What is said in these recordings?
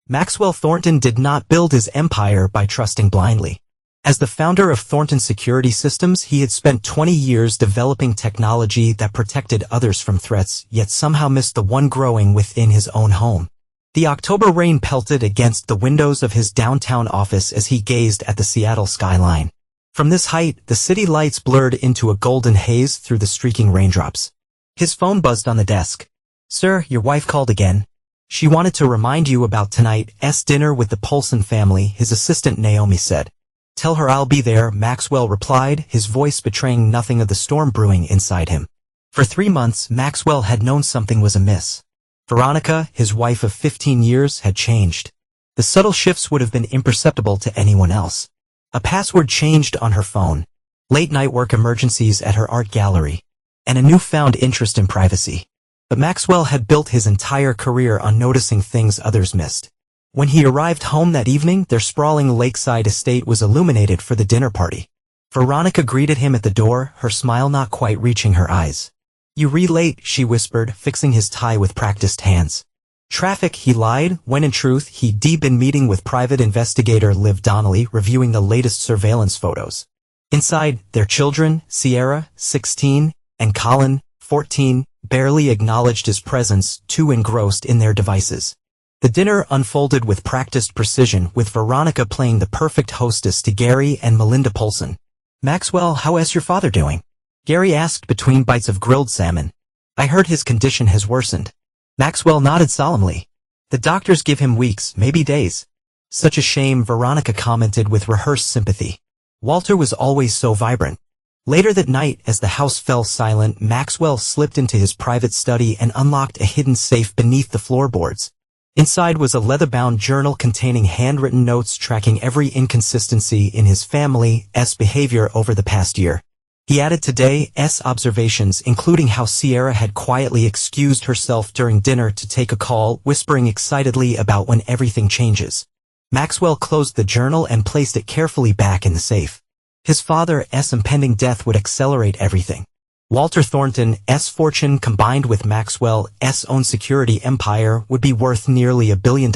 Maxwell Thornton did not build his empire by trusting blindly. As the founder of Thornton Security Systems, he had spent 20 years developing technology that protected others from threats, yet somehow missed the one growing within his own home. The October rain pelted against the windows of his downtown office as he gazed at the Seattle skyline. From this height, the city lights blurred into a golden haze through the streaking raindrops. His phone buzzed on the desk. "Sir, your wife called again. She wanted to remind you about tonight's dinner with the Polson family," his assistant Naomi said. "Tell her I'll be there," Maxwell replied, his voice betraying nothing of the storm brewing inside him. For 3 months, Maxwell had known something was amiss. Veronica, his wife of 15 years, had changed. The subtle shifts would have been imperceptible to anyone else. A password changed on her phone, late-night work emergencies at her art gallery, and a newfound interest in privacy. But Maxwell had built his entire career on noticing things others missed. When he arrived home that evening, their sprawling lakeside estate was illuminated for the dinner party. Veronica greeted him at the door, her smile not quite reaching her eyes. "You late," she whispered, fixing his tie with practiced hands. "Traffic," he lied, when in truth he'd been meeting with private investigator Liv Donnelly, reviewing the latest surveillance photos. Inside, their children, Sierra, 16, and Colin, 14, barely acknowledged his presence, too engrossed in their devices. The dinner unfolded with practiced precision, with Veronica playing the perfect hostess to Gary and Melinda Polson. "Maxwell, how's your father doing?" Gary asked between bites of grilled salmon. "I heard his condition has worsened." Maxwell nodded solemnly. "The doctors give him weeks, maybe days." "Such a shame," Veronica commented with rehearsed sympathy. "Walter was always so vibrant." Later that night, as the house fell silent, Maxwell slipped into his private study and unlocked a hidden safe beneath the floorboards. Inside was a leather-bound journal containing handwritten notes tracking every inconsistency in his family's behavior over the past year. He added today's observations, including how Sierra had quietly excused herself during dinner to take a call, whispering excitedly about when everything changes. Maxwell closed the journal and placed it carefully back in the safe. His father's impending death would accelerate everything. Walter Thornton's fortune, combined with Maxwell's own security empire, would be worth nearly $1 billion.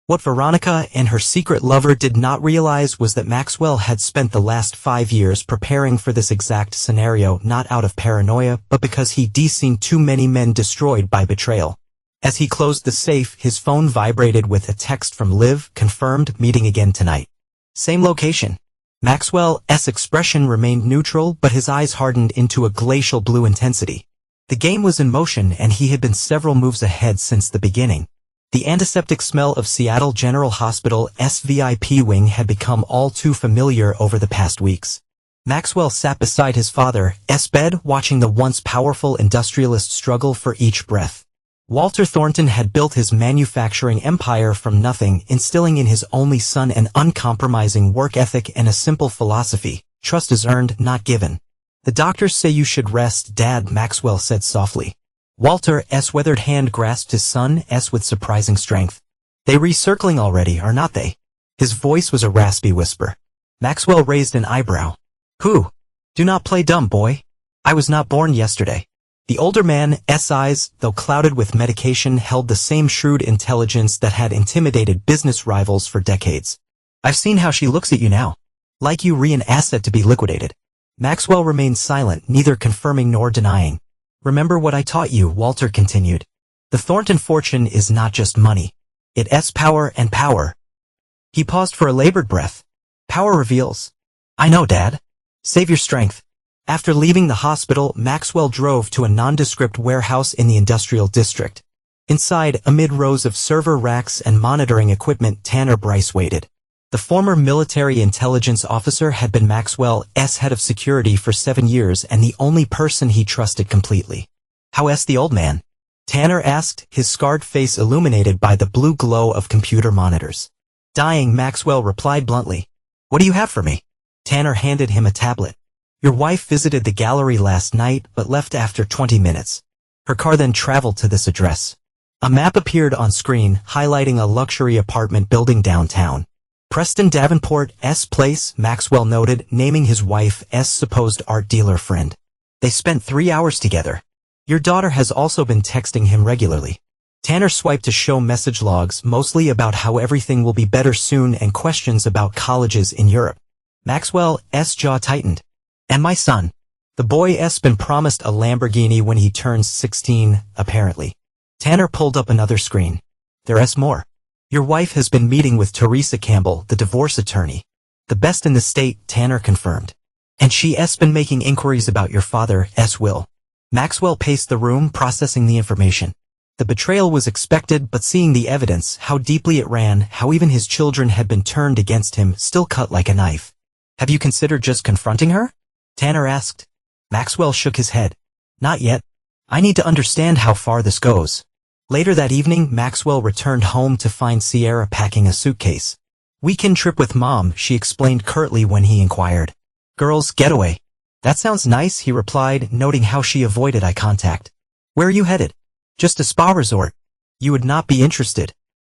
What Veronica and her secret lover did not realize was that Maxwell had spent the last 5 years preparing for this exact scenario, not out of paranoia, but because he'd seen too many men destroyed by betrayal. As he closed the safe, his phone vibrated with a text from Liv, confirmed, meeting again tonight. Same location. Maxwell's expression remained neutral, but his eyes hardened into a glacial blue intensity. The game was in motion, and he had been several moves ahead since the beginning. The antiseptic smell of Seattle General Hospital's VIP wing had become all too familiar over the past weeks. Maxwell sat beside his father's bed, watching the once powerful industrialist struggle for each breath. Walter Thornton had built his manufacturing empire from nothing, instilling in his only son an uncompromising work ethic and a simple philosophy: trust is earned, not given. "The doctors say you should rest, Dad," Maxwell said softly. Walter's weathered hand grasped his son's with surprising strength. "They recircling already, are not they?" His voice was a raspy whisper. Maxwell raised an eyebrow. "Who? Do not play dumb, boy. I was not born yesterday." The older man's eyes, though clouded with medication, held the same shrewd intelligence that had intimidated business rivals for decades. "I've seen how she looks at you now. Like you an asset to be liquidated." Maxwell remained silent, neither confirming nor denying. "Remember what I taught you," Walter continued. "The Thornton fortune is not just money. It's power, and power." He paused for a labored breath. "Power reveals." "I know, Dad. Save your strength." After leaving the hospital, Maxwell drove to a nondescript warehouse in the industrial district. Inside, amid rows of server racks and monitoring equipment, Tanner Bryce waited. The former military intelligence officer had been Maxwell's head of security for 7 years and the only person he trusted completely. "How's the old man?" Tanner asked, his scarred face illuminated by the blue glow of computer monitors. "Dying," Maxwell replied bluntly. "What do you have for me?" Tanner handed him a tablet. "Your wife visited the gallery last night, but left after 20 minutes. Her car then traveled to this address." A map appeared on screen, highlighting a luxury apartment building downtown. "Preston Davenport's place," Maxwell noted, naming his wife's supposed art dealer friend. "They spent 3 hours together. Your daughter has also been texting him regularly." Tanner swiped to show message logs, mostly about how everything will be better soon and questions about colleges in Europe. Maxwell's jaw tightened. And my son. The boy's been promised a Lamborghini when he turns 16, apparently. Tanner pulled up another screen. There's more. Your wife has been meeting with Teresa Campbell, the divorce attorney. The best in the state, Tanner confirmed. And she's been making inquiries about your father's will. Maxwell paced the room, processing the information. The betrayal was expected, but seeing the evidence, how deeply it ran, how even his children had been turned against him, still cut like a knife. Have you considered just confronting her? Tanner asked. Maxwell shook his head. Not yet. I need to understand how far this goes. Later that evening, Maxwell returned home to find Sierra packing a suitcase. Weekend trip with Mom, she explained curtly when he inquired. Girls' getaway. That sounds nice, he replied, noting how she avoided eye contact. Where are you headed? Just a spa resort. You would not be interested.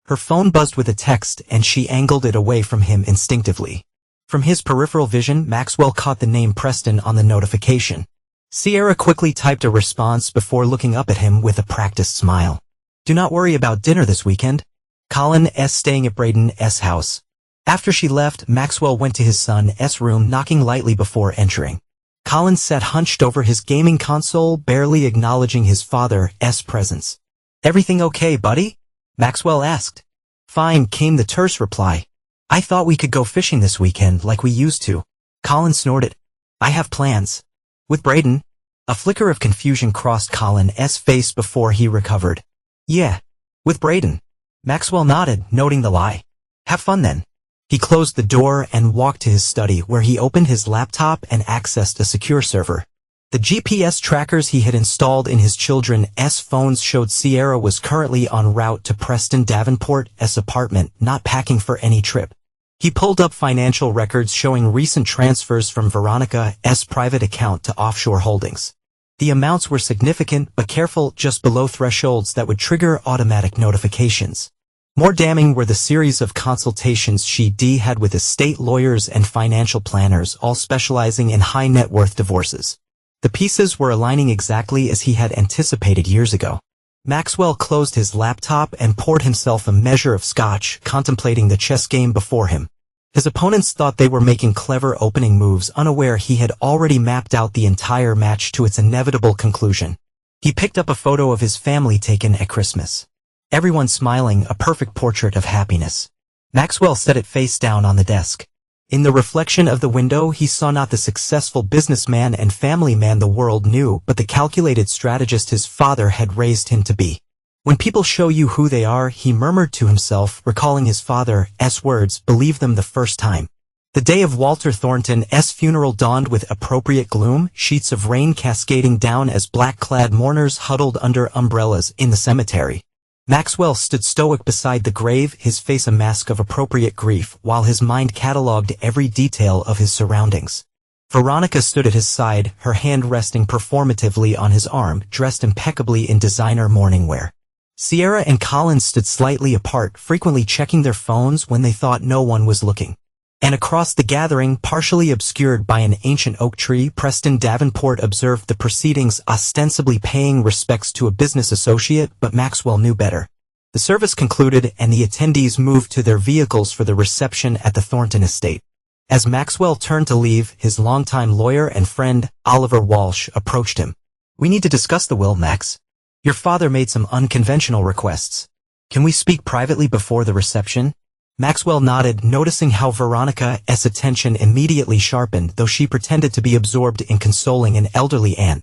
Her phone buzzed with a text and she angled it away from him instinctively. From his peripheral vision, Maxwell caught the name Preston on the notification. Sierra quickly typed a response before looking up at him with a practiced smile. Do not worry about dinner this weekend. Colin's staying at Braden's house. After she left, Maxwell went to his son's room, knocking lightly before entering. Colin sat hunched over his gaming console, barely acknowledging his father's presence. Everything okay, buddy? Maxwell asked. Fine, came the terse reply. I thought we could go fishing this weekend like we used to. Colin snorted. I have plans. With Braden? A flicker of confusion crossed Colin's face before he recovered. Yeah. With Braden. Maxwell nodded, noting the lie. Have fun then. He closed the door and walked to his study where he opened his laptop and accessed a secure server. The GPS trackers he had installed in his children's phones showed Sierra was currently en route to Preston Davenport's apartment, not packing for any trip. He pulled up financial records showing recent transfers from Veronica's private account to offshore holdings. The amounts were significant but careful, just below thresholds that would trigger automatic notifications. More damning were the series of consultations she had with estate lawyers and financial planners, all specializing in high-net-worth divorces. The pieces were aligning exactly as he had anticipated years ago. Maxwell closed his laptop and poured himself a measure of scotch, contemplating the chess game before him. His opponents thought they were making clever opening moves, unaware he had already mapped out the entire match to its inevitable conclusion. He picked up a photo of his family taken at Christmas. Everyone smiling, a perfect portrait of happiness. Maxwell set it face down on the desk. In the reflection of the window, he saw not the successful businessman and family man the world knew, but the calculated strategist his father had raised him to be. When people show you who they are, he murmured to himself, recalling his father's words, believe them the first time. The day of Walter Thornton's funeral dawned with appropriate gloom, sheets of rain cascading down as black-clad mourners huddled under umbrellas in the cemetery. Maxwell stood stoic beside the grave, his face a mask of appropriate grief, while his mind catalogued every detail of his surroundings. Veronica stood at his side, her hand resting performatively on his arm, dressed impeccably in designer morning wear. Sierra and Colin stood slightly apart, frequently checking their phones when they thought no one was looking. And across the gathering, partially obscured by an ancient oak tree, Preston Davenport observed the proceedings, ostensibly paying respects to a business associate, but Maxwell knew better. The service concluded and the attendees moved to their vehicles for the reception at the Thornton estate. As Maxwell turned to leave, his longtime lawyer and friend, Oliver Walsh, approached him. We need to discuss the will, Max. Your father made some unconventional requests. Can we speak privately before the reception? Maxwell nodded, noticing how Veronica's attention immediately sharpened, though she pretended to be absorbed in consoling an elderly aunt.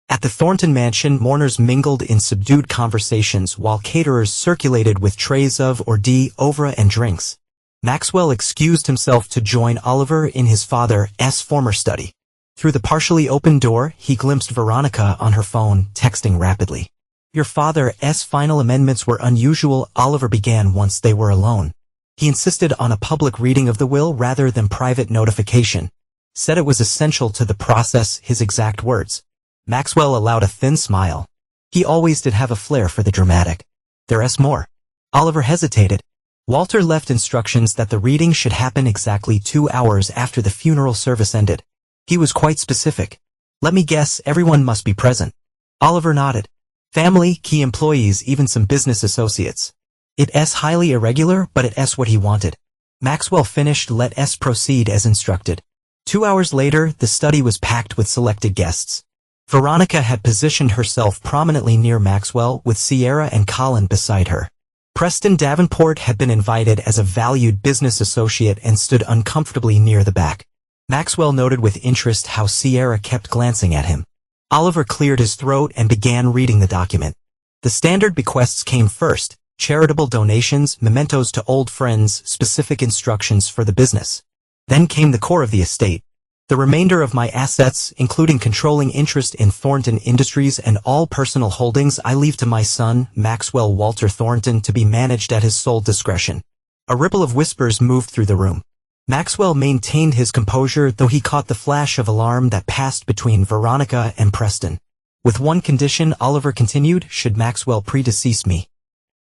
At the Thornton mansion, mourners mingled in subdued conversations while caterers circulated with trays of hors d'oeuvres and drinks. Maxwell excused himself to join Oliver in his father's former study. Through the partially open door, he glimpsed Veronica on her phone, texting rapidly. Your father's final amendments were unusual, Oliver began once they were alone. He insisted on a public reading of the will rather than private notification. Said it was essential to the process, his exact words. Maxwell allowed a thin smile. He always did have a flair for the dramatic. There's more. Oliver hesitated. Walter left instructions that the reading should happen exactly 2 hours after the funeral service ended. He was quite specific. Let me guess, everyone must be present. Oliver nodded. Family, key employees, even some business associates. It's highly irregular, but it's what he wanted. Maxwell finished. Let us proceed as instructed. 2 hours later, the study was packed with selected guests. Veronica had positioned herself prominently near Maxwell, with Sierra and Colin beside her. Preston Davenport had been invited as a valued business associate and stood uncomfortably near the back. Maxwell noted with interest how Sierra kept glancing at him. Oliver cleared his throat and began reading the document. The standard bequests came first: charitable donations, mementos to old friends, specific instructions for the business. Then came the core of the estate. The remainder of my assets, including controlling interest in Thornton Industries and all personal holdings, I leave to my son, Maxwell Walter Thornton, to be managed at his sole discretion. A ripple of whispers moved through the room. Maxwell maintained his composure, though he caught the flash of alarm that passed between Veronica and Preston. With one condition, Oliver continued: should Maxwell predecease me,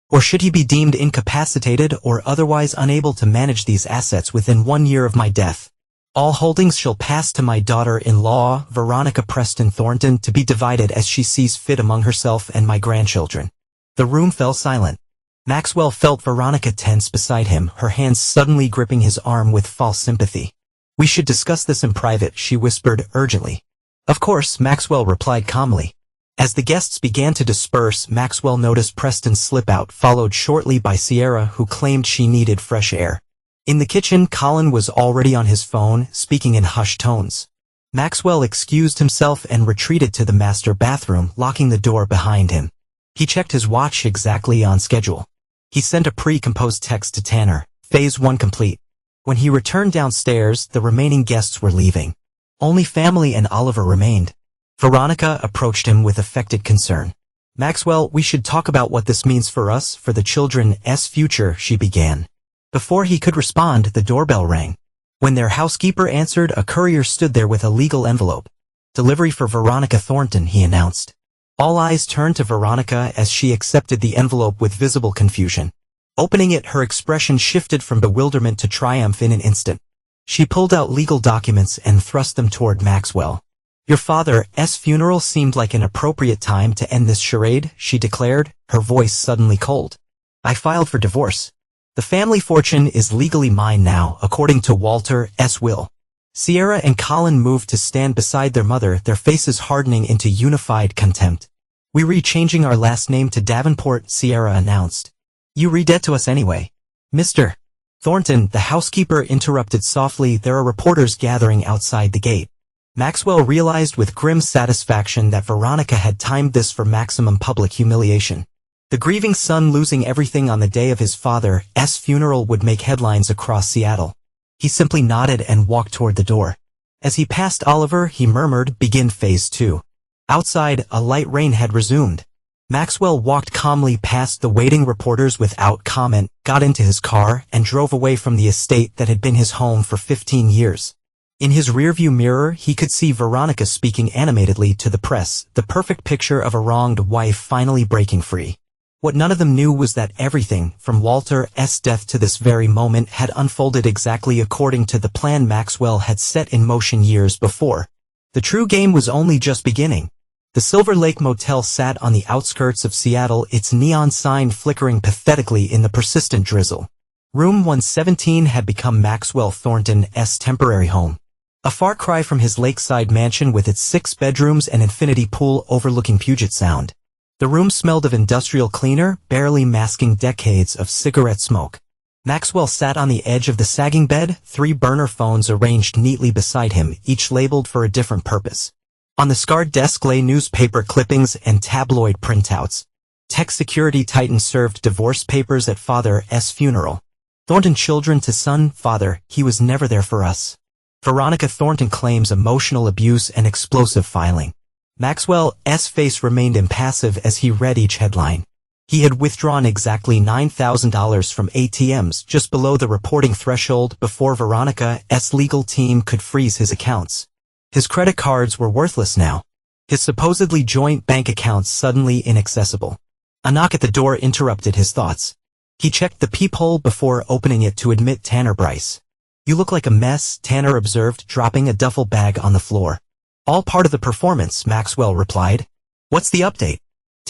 or should he be deemed incapacitated or otherwise unable to manage these assets within 1 year of my death, all holdings shall pass to my daughter-in-law, Veronica Preston Thornton, to be divided as she sees fit among herself and my grandchildren. The room fell silent. Maxwell felt Veronica tense beside him, her hands suddenly gripping his arm with false sympathy. We should discuss this in private, she whispered urgently. Of course, Maxwell replied calmly. As the guests began to disperse, Maxwell noticed Preston slip out, followed shortly by Sierra, who claimed she needed fresh air. In the kitchen, Colin was already on his phone, speaking in hushed tones. Maxwell excused himself and retreated to the master bathroom, locking the door behind him. He checked his watch, exactly on schedule. He sent a pre-composed text to Tanner: Phase 1 complete. When he returned downstairs, the remaining guests were leaving. Only family and Oliver remained. Veronica approached him with affected concern. Maxwell, we should talk about what this means for us, for the children's future, she began. Before he could respond, the doorbell rang. When their housekeeper answered, a courier stood there with a legal envelope. Delivery for Veronica Thornton, he announced. All eyes turned to Veronica as she accepted the envelope with visible confusion. Opening it, her expression shifted from bewilderment to triumph in an instant. She pulled out legal documents and thrust them toward Maxwell. Your father's funeral seemed like an appropriate time to end this charade, she declared, her voice suddenly cold. I filed for divorce. The family fortune is legally mine now, according to Walter's will. Sierra and Colin moved to stand beside their mother, their faces hardening into unified contempt. We re-changing our last name to Davenport, Sierra announced. You read to us anyway. Mr. Thornton, the housekeeper interrupted softly, there are reporters gathering outside the gate. Maxwell realized with grim satisfaction that Veronica had timed this for maximum public humiliation. The grieving son losing everything on the day of his father's funeral would make headlines across Seattle. He simply nodded and walked toward the door. As he passed Oliver, he murmured, begin Phase 2. Outside, a light rain had resumed. Maxwell walked calmly past the waiting reporters without comment, got into his car, and drove away from the estate that had been his home for 15 years. In his rearview mirror, he could see Veronica speaking animatedly to the press, the perfect picture of a wronged wife finally breaking free. What none of them knew was that everything, from Walter's death to this very moment, had unfolded exactly according to the plan Maxwell had set in motion years before. The true game was only just beginning. The Silver Lake Motel sat on the outskirts of Seattle, its neon sign flickering pathetically in the persistent drizzle. Room 117 had become Maxwell Thornton's temporary home. A far cry from his lakeside mansion with its 6 bedrooms and infinity pool overlooking Puget Sound. The room smelled of industrial cleaner, barely masking decades of cigarette smoke. Maxwell sat on the edge of the sagging bed, 3 burner phones arranged neatly beside him, each labeled for a different purpose. On the scarred desk lay newspaper clippings and tabloid printouts. Tech security titan served divorce papers at father's funeral. Thornton children to son, father, he was never there for us. Veronica Thornton claims emotional abuse and explosive filing. Maxwell's face remained impassive as he read each headline. He had withdrawn exactly $9,000 from ATMs just below the reporting threshold before Veronica's legal team could freeze his accounts. His credit cards were worthless now. His supposedly joint bank accounts suddenly inaccessible. A knock at the door interrupted his thoughts. He checked the peephole before opening it to admit Tanner Bryce. You look like a mess, Tanner observed, dropping a duffel bag on the floor. All part of the performance, Maxwell replied. What's the update?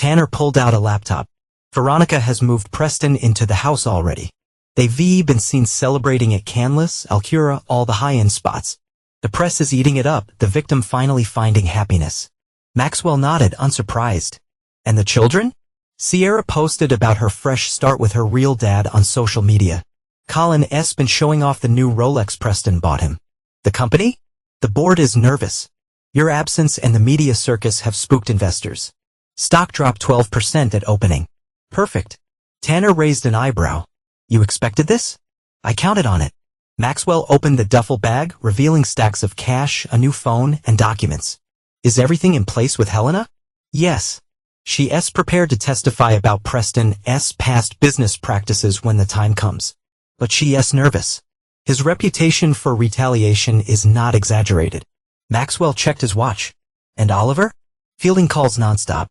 Tanner pulled out a laptop. Veronica has moved Preston into the house already. They've been seen celebrating at Canlis, Alcura, all the high-end spots. The press is eating it up, the victim finally finding happiness. Maxwell nodded, unsurprised. And the children? Sierra posted about her fresh start with her real dad on social media. Colin's been showing off the new Rolex Preston bought him. The company? The board is nervous. Your absence and the media circus have spooked investors. Stock dropped 12% at opening. Perfect. Tanner raised an eyebrow. You expected this? I counted on it. Maxwell opened the duffel bag, revealing stacks of cash, a new phone, and documents. Is everything in place with Helena? Yes. She's prepared to testify about Preston's past business practices when the time comes. But she's nervous. His reputation for retaliation is not exaggerated. Maxwell checked his watch. And Oliver? Fielding calls nonstop.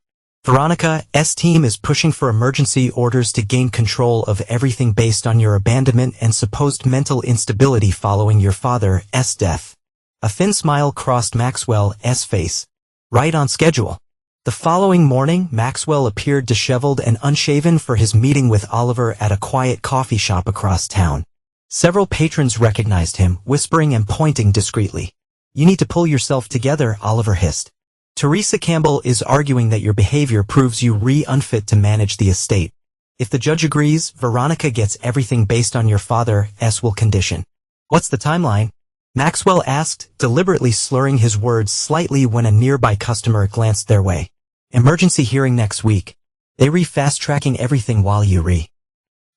Veronica's team is pushing for emergency orders to gain control of everything based on your abandonment and supposed mental instability following your father's death. A thin smile crossed Maxwell's face. Right on schedule. The following morning, Maxwell appeared disheveled and unshaven for his meeting with Oliver at a quiet coffee shop across town. Several patrons recognized him, whispering and pointing discreetly. You need to pull yourself together, Oliver hissed. Teresa Campbell is arguing that your behavior proves you unfit to manage the estate. If the judge agrees, Veronica gets everything based on your father's will condition. What's the timeline? Maxwell asked, deliberately slurring his words slightly when a nearby customer glanced their way. Emergency hearing next week. They fast-tracking everything while you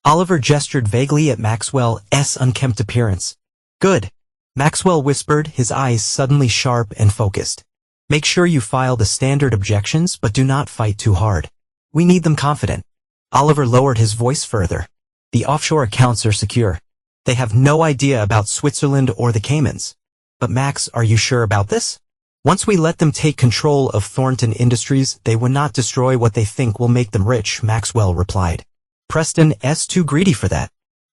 Oliver gestured vaguely at Maxwell's unkempt appearance. Good. Maxwell whispered, his eyes suddenly sharp and focused. Make sure you file the standard objections, but do not fight too hard. We need them confident. Oliver lowered his voice further. The offshore accounts are secure. They have no idea about Switzerland or the Caymans. But Max, are you sure about this? Once we let them take control of Thornton Industries, they will not destroy what they think will make them rich, Maxwell replied. Preston's too greedy for that.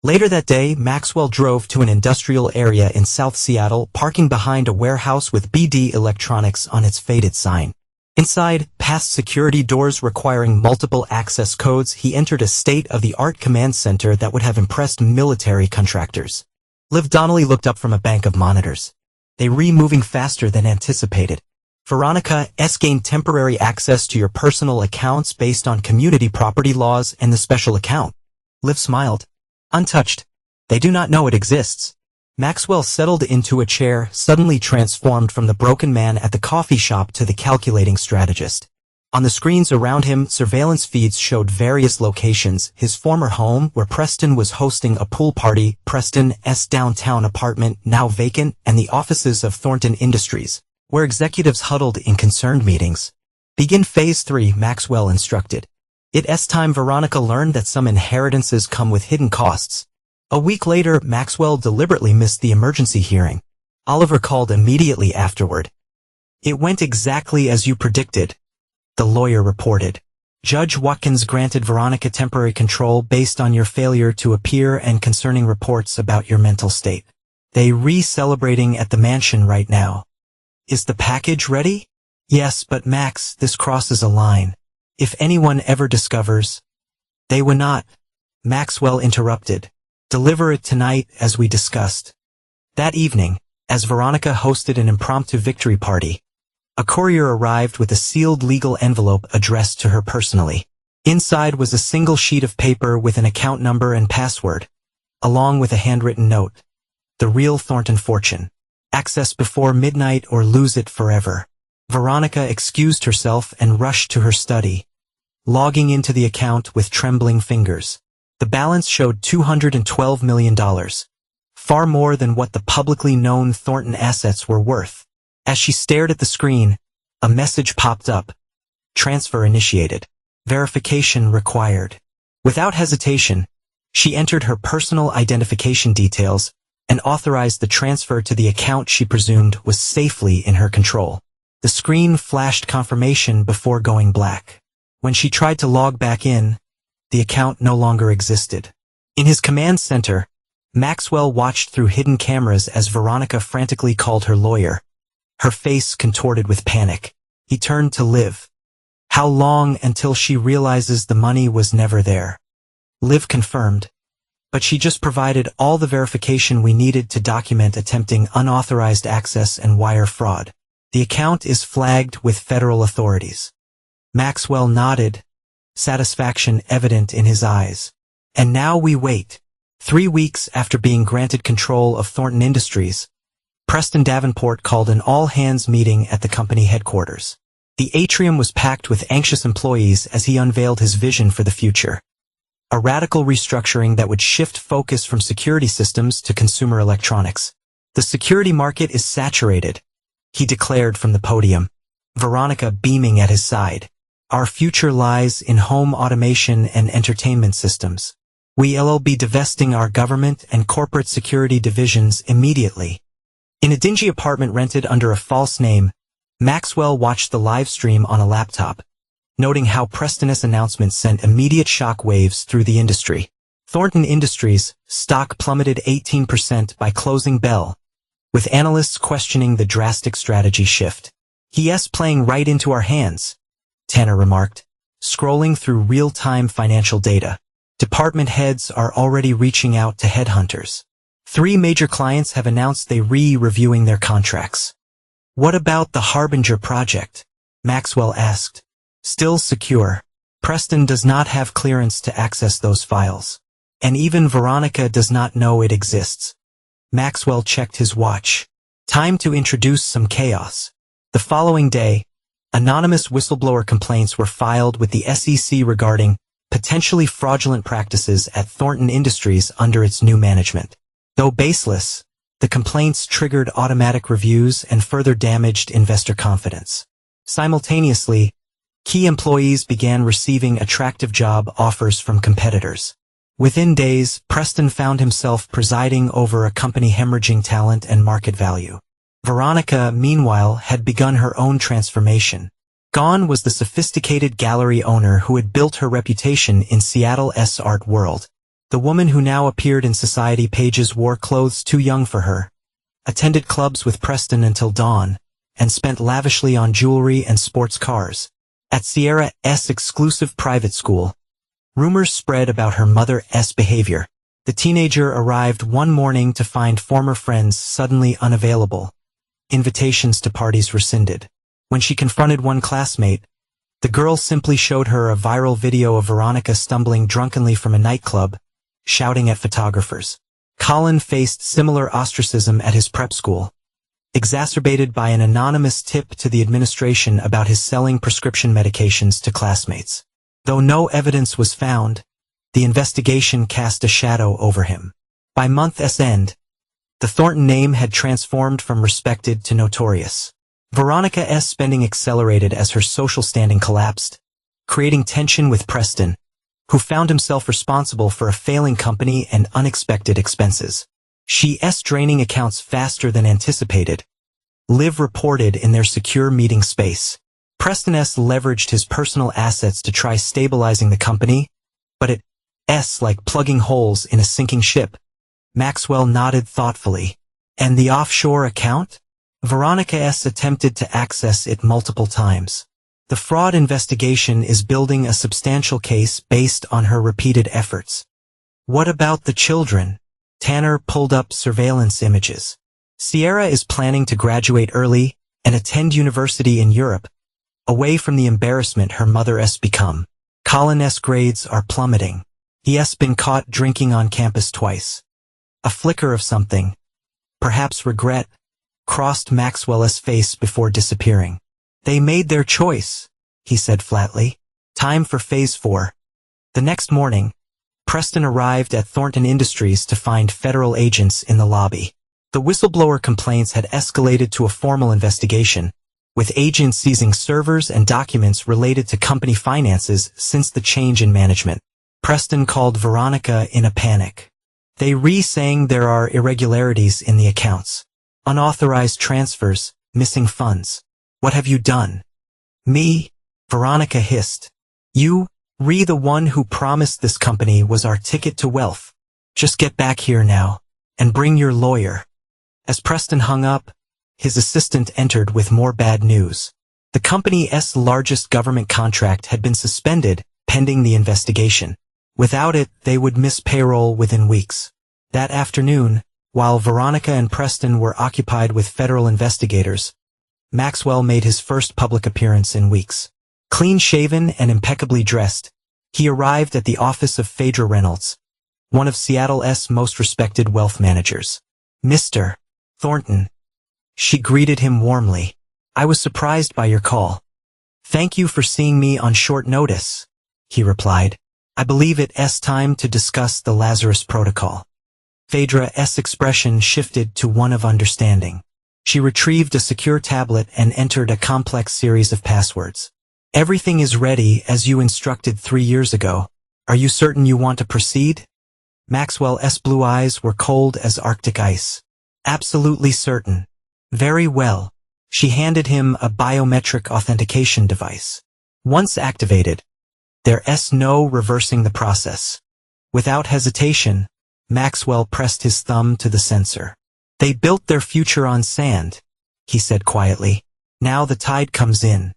Later that day, Maxwell drove to an industrial area in South Seattle, parking behind a warehouse with BD Electronics on its faded sign. Inside, past security doors requiring multiple access codes, he entered a state-of-the-art command center that would have impressed military contractors. Liv Donnelly looked up from a bank of monitors. They were moving faster than anticipated. Veronica's gained temporary access to your personal accounts based on community property laws and the special account. Liv smiled. Untouched. They do not know it exists. Maxwell settled into a chair, suddenly transformed from the broken man at the coffee shop to the calculating strategist. On the screens around him, surveillance feeds showed various locations: his former home, where Preston was hosting a pool party, Preston's downtown apartment, now vacant, and the offices of Thornton Industries, where executives huddled in concerned meetings. Begin Phase 3, Maxwell instructed. It's time. Veronica learned that some inheritances come with hidden costs. A week later, Maxwell deliberately missed the emergency hearing. Oliver called immediately afterward. It went exactly as you predicted, the lawyer reported. Judge Watkins granted Veronica temporary control based on your failure to appear and concerning reports about your mental state. They celebrating at the mansion right now. Is the package ready? Yes, but Max, this crosses a line. If anyone ever discovers, they would not. Maxwell interrupted. Deliver it tonight, as we discussed. That evening, as Veronica hosted an impromptu victory party, a courier arrived with a sealed legal envelope addressed to her personally. Inside was a single sheet of paper with an account number and password, along with a handwritten note. The real Thornton fortune. Access before midnight or lose it forever. Veronica excused herself and rushed to her study, logging into the account with trembling fingers. The balance showed $212 million, far more than what the publicly known Thornton assets were worth. As she stared at the screen, a message popped up. Transfer initiated. Verification required. Without hesitation, she entered her personal identification details and authorized the transfer to the account she presumed was safely in her control. The screen flashed confirmation before going black. When she tried to log back in, the account no longer existed. In his command center, Maxwell watched through hidden cameras as Veronica frantically called her lawyer, her face contorted with panic. He turned to Liv. How long until she realizes the money was never there? Liv confirmed, but she just provided all the verification we needed to document attempting unauthorized access and wire fraud. The account is flagged with federal authorities. Maxwell nodded, satisfaction evident in his eyes. And now we wait. 3 weeks after being granted control of Thornton Industries, Preston Davenport called an all-hands meeting at the company headquarters. The atrium was packed with anxious employees as he unveiled his vision for the future. A radical restructuring that would shift focus from security systems to consumer electronics. The security market is saturated, he declared from the podium, Veronica beaming at his side. Our future lies in home automation and entertainment systems. We'll be divesting our government and corporate security divisions immediately. In a dingy apartment rented under a false name, Maxwell watched the live stream on a laptop, noting how Preston's announcement sent immediate shock waves through the industry. Thornton Industries stock plummeted 18% by closing bell, with analysts questioning the drastic strategy shift. Yes, playing right into our hands, Tanner remarked, scrolling through real-time financial data. Department heads are already reaching out to headhunters. 3 major clients have announced they're reviewing their contracts. What about the Harbinger project? Maxwell asked. Still secure. Preston does not have clearance to access those files. And even Veronica does not know it exists. Maxwell checked his watch. Time to introduce some chaos. The following day, anonymous whistleblower complaints were filed with the SEC regarding potentially fraudulent practices at Thornton Industries under its new management. Though baseless, the complaints triggered automatic reviews and further damaged investor confidence. Simultaneously, key employees began receiving attractive job offers from competitors. Within days, Preston found himself presiding over a company hemorrhaging talent and market value. Veronica, meanwhile, had begun her own transformation. Gone was the sophisticated gallery owner who had built her reputation in Seattle's art world. The woman who now appeared in society pages wore clothes too young for her, attended clubs with Preston until dawn, and spent lavishly on jewelry and sports cars. At Sierra's exclusive private school, rumors spread about her mother's behavior. The teenager arrived one morning to find former friends suddenly unavailable, invitations to parties rescinded. When she confronted one classmate, the girl simply showed her a viral video of Veronica stumbling drunkenly from a nightclub, shouting at photographers. Colin faced similar ostracism at his prep school, exacerbated by an anonymous tip to the administration about his selling prescription medications to classmates. Though no evidence was found, the investigation cast a shadow over him. By month's end, the Thornton name had transformed from respected to notorious. Veronica's spending accelerated as her social standing collapsed, creating tension with Preston, who found himself responsible for a failing company and unexpected expenses. She's draining accounts faster than anticipated, Liv reported in their secure meeting space. Preston's leveraged his personal assets to try stabilizing the company, but it's like plugging holes in a sinking ship. Maxwell nodded thoughtfully. And the offshore account? Veronica's attempted to access it multiple times. The fraud investigation is building a substantial case based on her repeated efforts. What about the children? Tanner pulled up surveillance images. Sierra is planning to graduate early and attend university in Europe, away from the embarrassment her mother's become. Colin's grades are plummeting. He's been caught drinking on campus twice. A flicker of something, perhaps regret, crossed Maxwell's face before disappearing. They made their choice, he said flatly. Time for Phase 4. The next morning, Preston arrived at Thornton Industries to find federal agents in the lobby. The whistleblower complaints had escalated to a formal investigation, with agents seizing servers and documents related to company finances since the change in management. Preston called Veronica in a panic. They saying there are irregularities in the accounts. Unauthorized transfers, missing funds. What have you done? Me? Veronica hissed. You, the one who promised this company was our ticket to wealth. Just get back here now, and bring your lawyer. As Preston hung up, his assistant entered with more bad news. The company's largest government contract had been suspended, pending the investigation. Without it, they would miss payroll within weeks. That afternoon, while Veronica and Preston were occupied with federal investigators, Maxwell made his first public appearance in weeks. Clean-shaven and impeccably dressed, he arrived at the office of Phaedra Reynolds, one of Seattle's most respected wealth managers. "Mr. Thornton." She greeted him warmly. "I was surprised by your call." "Thank you for seeing me on short notice," he replied. "I believe it's time to discuss the Lazarus Protocol." Phaedra's expression shifted to one of understanding. She retrieved a secure tablet and entered a complex series of passwords. "Everything is ready as you instructed 3 years ago. Are you certain you want to proceed?" Maxwell's blue eyes were cold as Arctic ice. "Absolutely certain." "Very well." She handed him a biometric authentication device. Once activated, there's no reversing the process. Without hesitation, Maxwell pressed his thumb to the sensor. "They built their future on sand," he said quietly. "Now the tide comes in."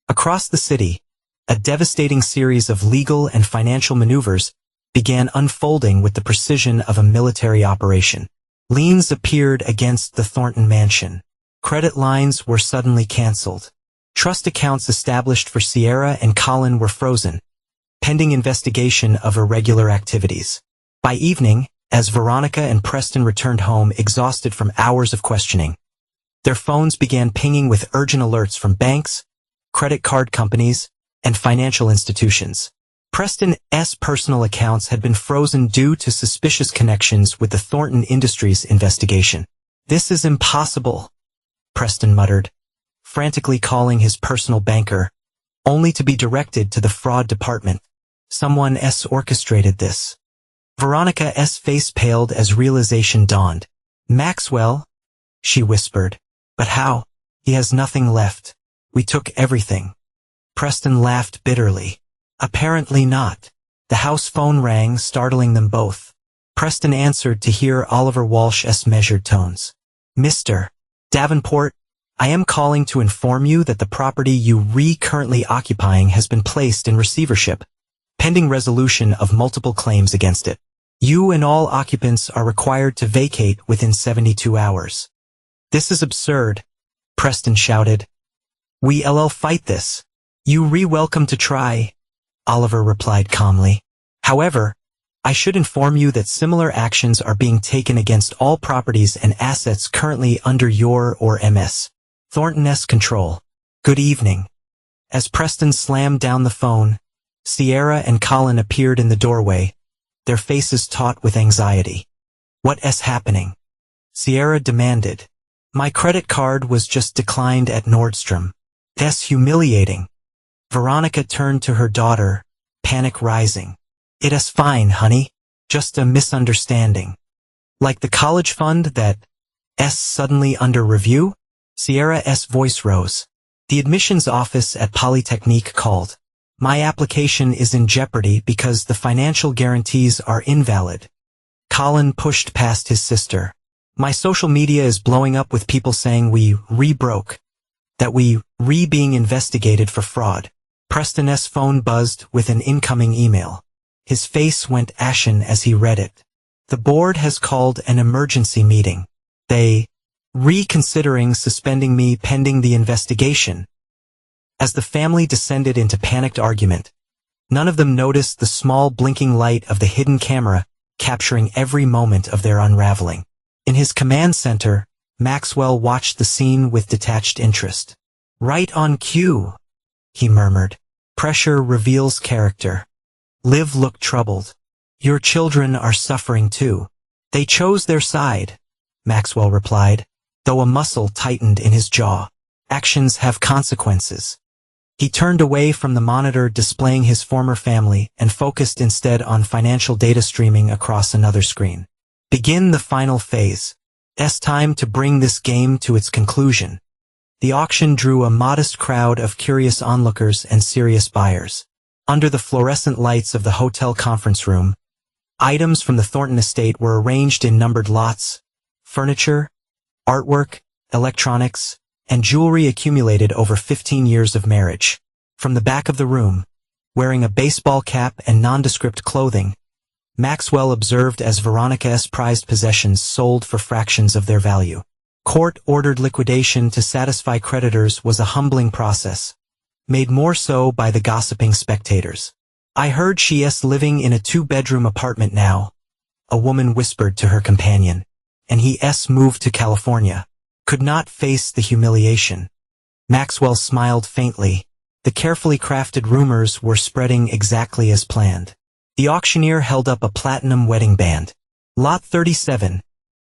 Across the city, a devastating series of legal and financial maneuvers began unfolding with the precision of a military operation. Liens appeared against the Thornton mansion. Credit lines were suddenly canceled. Trust accounts established for Sierra and Colin were frozen, pending investigation of irregular activities. By evening, as Veronica and Preston returned home exhausted from hours of questioning, their phones began pinging with urgent alerts from banks, credit card companies, and financial institutions. Preston's personal accounts had been frozen due to suspicious connections with the Thornton Industries investigation. "This is impossible," Preston muttered, frantically calling his personal banker, only to be directed to the fraud department. Someone's orchestrated this. Veronica's face paled as realization dawned. "Maxwell?" she whispered. "But how? He has nothing left. We took everything." Preston laughed bitterly. "Apparently not." The house phone rang, startling them both. Preston answered to hear Oliver Walsh's measured tones. "Mr. Davenport, I am calling to inform you that the property you currently occupying has been placed in receivership, pending resolution of multiple claims against it. You and all occupants are required to vacate within 72 hours. "This is absurd," Preston shouted. "We'll fight this." "You welcome to try," Oliver replied calmly. "However, I should inform you that similar actions are being taken against all properties and assets currently under your or Ms. Thornton's control. Good evening." As Preston slammed down the phone, Sierra and Colin appeared in the doorway, their faces taut with anxiety. "What's happening?" Sierra demanded. "My credit card was just declined at Nordstrom." "That's humiliating." Veronica turned to her daughter, panic rising. "It's fine, honey. Just a misunderstanding." "Like the college fund that's suddenly under review?" Sierra's voice rose. "The admissions office at Polytechnique called. My application is in jeopardy because the financial guarantees are invalid." Colin pushed past his sister. "My social media is blowing up with people saying we broke, that we being investigated for fraud." Preston's phone buzzed with an incoming email. His face went ashen as he read it. "The board has called an emergency meeting. They reconsidering suspending me pending the investigation." As the family descended into panicked argument, none of them noticed the small blinking light of the hidden camera capturing every moment of their unraveling. In his command center, Maxwell watched the scene with detached interest. "Right on cue," he murmured. "Pressure reveals character." Liv looked troubled. "Your children are suffering too." "They chose their side," Maxwell replied, though a muscle tightened in his jaw. "Actions have consequences." He turned away from the monitor displaying his former family and focused instead on financial data streaming across another screen. "Begin the final phase. It's time to bring this game to its conclusion." The auction drew a modest crowd of curious onlookers and serious buyers. Under the fluorescent lights of the hotel conference room, items from the Thornton estate were arranged in numbered lots: furniture, artwork, electronics, and jewelry accumulated over 15 years of marriage. From the back of the room, wearing a baseball cap and nondescript clothing, Maxwell observed as Veronica's prized possessions sold for fractions of their value. Court-ordered liquidation to satisfy creditors was a humbling process, made more so by the gossiping spectators. "I heard she's living in a 2-bedroom apartment now," a woman whispered to her companion, "and he's moved to California." Could not face the humiliation. Maxwell smiled faintly. The carefully crafted rumors were spreading exactly as planned. The auctioneer held up a platinum wedding band. Lot 37.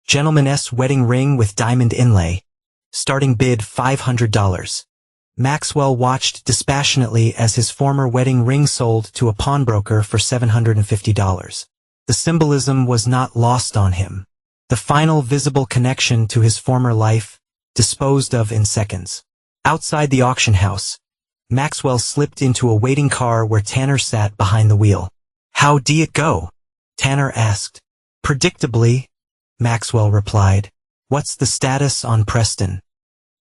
Gentleman's wedding ring with diamond inlay. Starting bid $500. Maxwell watched dispassionately as his former wedding ring sold to a pawnbroker for $750. The symbolism was not lost on him. The final visible connection to his former life, disposed of in seconds. Outside the auction house, Maxwell slipped into a waiting car where Tanner sat behind the wheel. "How did it go?" Tanner asked. "Predictably," Maxwell replied. "What's the status on Preston?"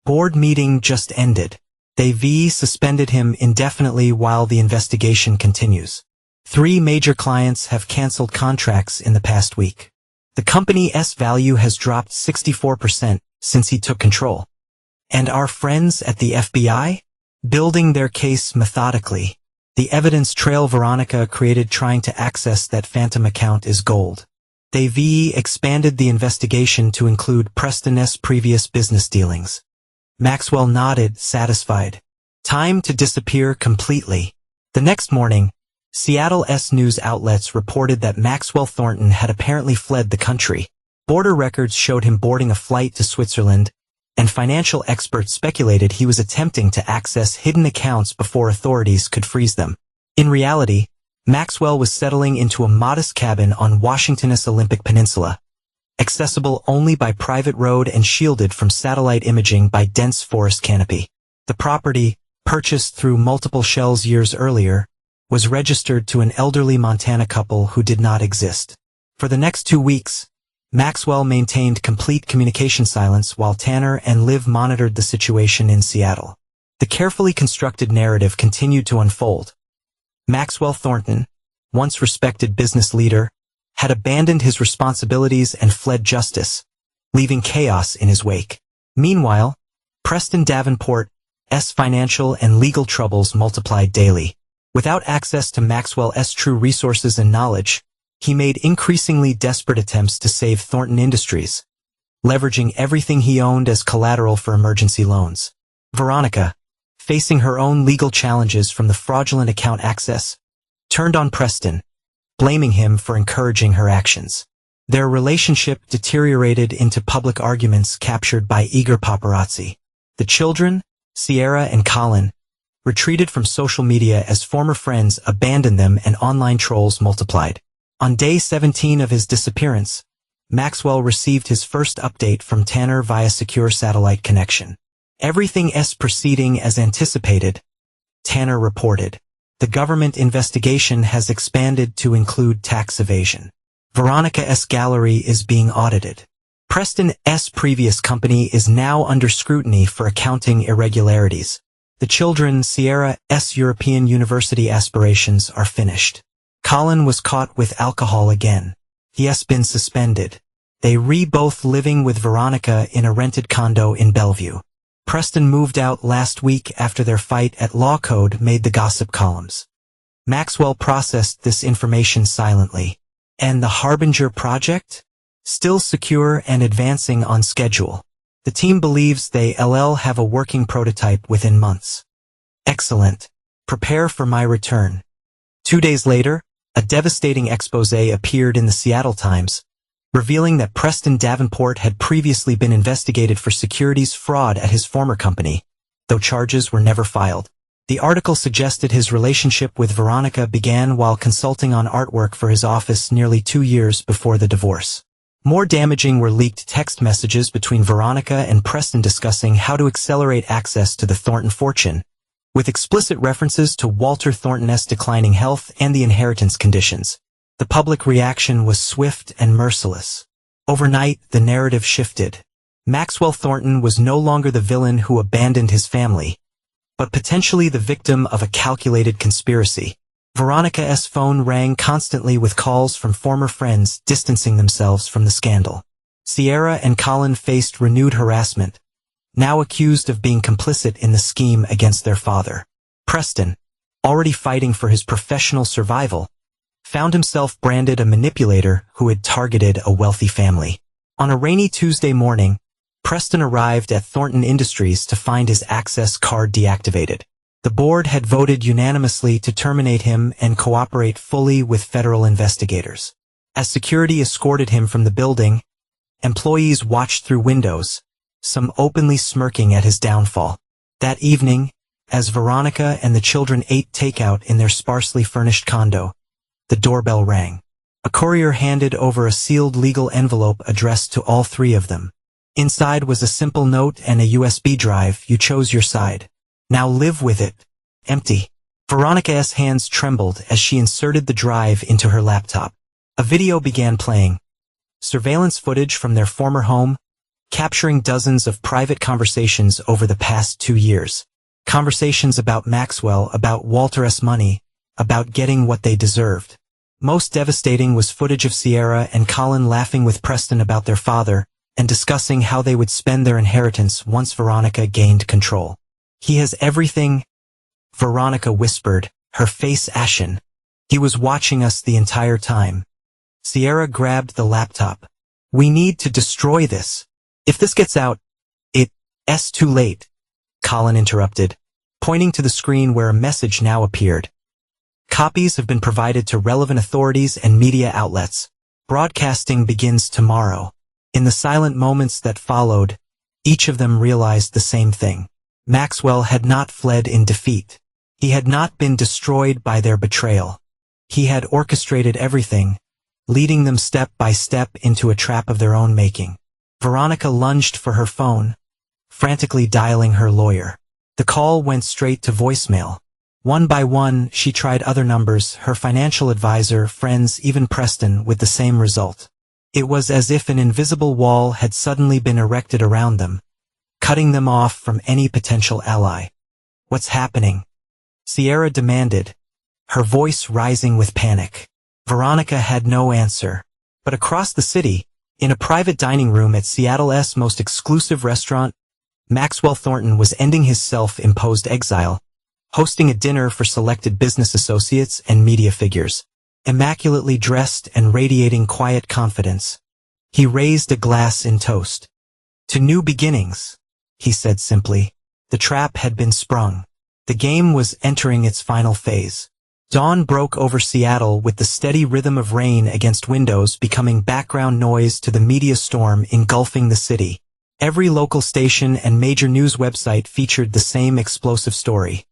"Board meeting just ended. They've suspended him indefinitely while the investigation continues. 3 major clients have canceled contracts in the past week. The company's value has dropped 64% since he took control. And our friends at the FBI? Building their case methodically. The evidence trail Veronica created trying to access that phantom account is gold. They've expanded the investigation to include Preston's previous business dealings." Maxwell nodded, satisfied. Time to disappear completely. The next morning, Seattle's news outlets reported that Maxwell Thornton had apparently fled the country. Border records showed him boarding a flight to Switzerland, and financial experts speculated he was attempting to access hidden accounts before authorities could freeze them. In reality, Maxwell was settling into a modest cabin on Washington's Olympic Peninsula, accessible only by private road and shielded from satellite imaging by dense forest canopy. The property, purchased through multiple shells years earlier, was registered to an elderly Montana couple who did not exist. For the next 2 weeks, Maxwell maintained complete communication silence while Tanner and Liv monitored the situation in Seattle. The carefully constructed narrative continued to unfold. Maxwell Thornton, once respected business leader, had abandoned his responsibilities and fled justice, leaving chaos in his wake. Meanwhile, Preston Davenport's financial and legal troubles multiplied daily. Without access to Maxwell's true resources and knowledge, he made increasingly desperate attempts to save Thornton Industries, leveraging everything he owned as collateral for emergency loans. Veronica, facing her own legal challenges from the fraudulent account access, turned on Preston, blaming him for encouraging her actions. Their relationship deteriorated into public arguments captured by eager paparazzi. The children, Sierra and Colin, retreated from social media as former friends abandoned them and online trolls multiplied. On day 17 of his disappearance, Maxwell received his first update from Tanner via secure satellite connection. "Everything is proceeding as anticipated," Tanner reported. "The government investigation has expanded to include tax evasion. Veronica's gallery is being audited. Preston's previous company is now under scrutiny for accounting irregularities. The children Sierra's European University aspirations are finished. Colin was caught with alcohol again. He has been suspended. They both living with Veronica in a rented condo in Bellevue. Preston moved out last week after their fight at Law Code made the gossip columns." Maxwell processed this information silently. And the Harbinger project? Still secure and advancing on schedule. The team believes they'll have a working prototype within months. Excellent. Prepare for my return. 2 days later, a devastating expose appeared in the Seattle Times, revealing that Preston Davenport had previously been investigated for securities fraud at his former company, though charges were never filed. The article suggested his relationship with Veronica began while consulting on artwork for his office nearly 2 years before the divorce. More damaging were leaked text messages between Veronica and Preston discussing how to accelerate access to the Thornton fortune, with explicit references to Walter Thornton's declining health and the inheritance conditions. The public reaction was swift and merciless. Overnight, the narrative shifted. Maxwell Thornton was no longer the villain who abandoned his family, but potentially the victim of a calculated conspiracy. Veronica's phone rang constantly with calls from former friends distancing themselves from the scandal. Sierra and Colin faced renewed harassment, now accused of being complicit in the scheme against their father. Preston, already fighting for his professional survival, found himself branded a manipulator who had targeted a wealthy family. On a rainy Tuesday morning, Preston arrived at Thornton Industries to find his access card deactivated. The board had voted unanimously to terminate him and cooperate fully with federal investigators. As security escorted him from the building, employees watched through windows, some openly smirking at his downfall. That evening, as Veronica and the children ate takeout in their sparsely furnished condo, the doorbell rang. A courier handed over a sealed legal envelope addressed to all three of them. Inside was a simple note and a USB drive. You chose your side. Now live with it. Empty. Veronica's hands trembled as she inserted the drive into her laptop. A video began playing. Surveillance footage from their former home, capturing dozens of private conversations over the past 2 years. Conversations about Maxwell, about Walter's money, about getting what they deserved. Most devastating was footage of Sierra and Colin laughing with Preston about their father and discussing how they would spend their inheritance once Veronica gained control. He has everything, Veronica whispered, her face ashen. He was watching us the entire time. Sierra grabbed the laptop. We need to destroy this. If this gets out, it's too late. Colin interrupted, pointing to the screen where a message now appeared. Copies have been provided to relevant authorities and media outlets. Broadcasting begins tomorrow. In the silent moments that followed, each of them realized the same thing. Maxwell had not fled in defeat. He had not been destroyed by their betrayal. He had orchestrated everything, leading them step by step into a trap of their own making. Veronica lunged for her phone, frantically dialing her lawyer. The call went straight to voicemail. One by one, she tried other numbers, her financial advisor, friends, even Preston, with the same result. It was as if an invisible wall had suddenly been erected around them, cutting them off from any potential ally. What's happening? Sierra demanded, her voice rising with panic. Veronica had no answer. But across the city, in a private dining room at Seattle's most exclusive restaurant, Maxwell Thornton was ending his self-imposed exile, hosting a dinner for selected business associates and media figures. Immaculately dressed and radiating quiet confidence, he raised a glass in toast. To new beginnings, he said simply. The trap had been sprung. The game was entering its final phase. Dawn broke over Seattle with the steady rhythm of rain against windows becoming background noise to the media storm engulfing the city. Every local station and major news website featured the same explosive story.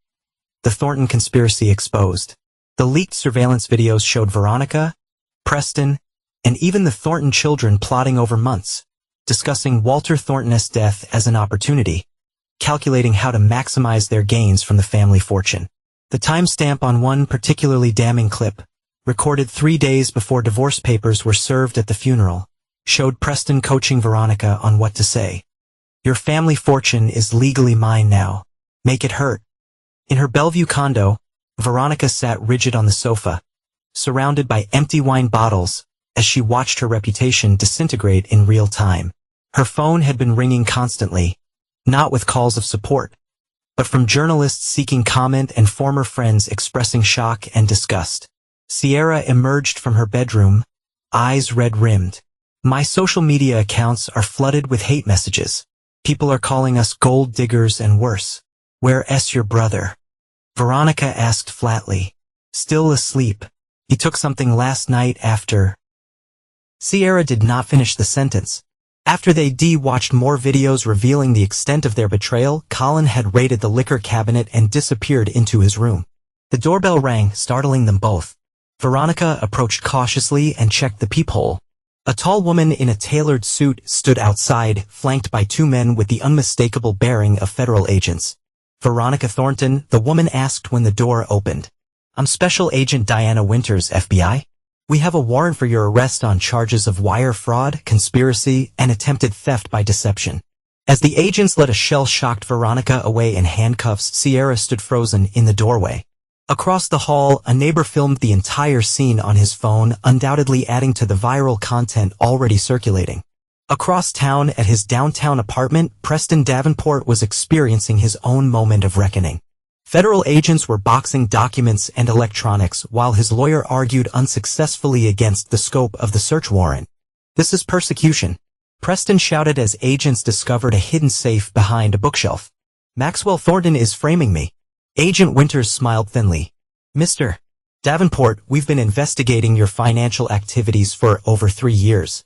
The Thornton conspiracy exposed. The leaked surveillance videos showed Veronica, Preston, and even the Thornton children plotting over months, discussing Walter Thornton's death as an opportunity, calculating how to maximize their gains from the family fortune. The timestamp on one particularly damning clip, recorded 3 days before divorce papers were served at the funeral, showed Preston coaching Veronica on what to say. Your family fortune is legally mine now. Make it hurt. In her Bellevue condo, Veronica sat rigid on the sofa, surrounded by empty wine bottles, as she watched her reputation disintegrate in real time. Her phone had been ringing constantly, not with calls of support, but from journalists seeking comment and former friends expressing shock and disgust. Sierra emerged from her bedroom, eyes red-rimmed. My social media accounts are flooded with hate messages. People are calling us gold diggers and worse. Where's your brother? Veronica asked flatly. Still asleep. He took something last night after. Sierra did not finish the sentence. After they watched more videos revealing the extent of their betrayal, Colin had raided the liquor cabinet and disappeared into his room. The doorbell rang, startling them both. Veronica approached cautiously and checked the peephole. A tall woman in a tailored suit stood outside, flanked by 2 men with the unmistakable bearing of federal agents. Veronica Thornton, the woman asked when the door opened. I'm Special Agent Diana Winters, FBI. We have a warrant for your arrest on charges of wire fraud, conspiracy, and attempted theft by deception. As the agents led a shell-shocked Veronica away in handcuffs, Sierra stood frozen in the doorway. Across the hall, a neighbor filmed the entire scene on his phone, undoubtedly adding to the viral content already circulating. Across town at his downtown apartment, Preston Davenport was experiencing his own moment of reckoning. Federal agents were boxing documents and electronics while his lawyer argued unsuccessfully against the scope of the search warrant. "This is persecution," Preston shouted as agents discovered a hidden safe behind a bookshelf. "Maxwell Thornton is framing me." Agent Winters smiled thinly. "Mr. Davenport, we've been investigating your financial activities for over 3 years.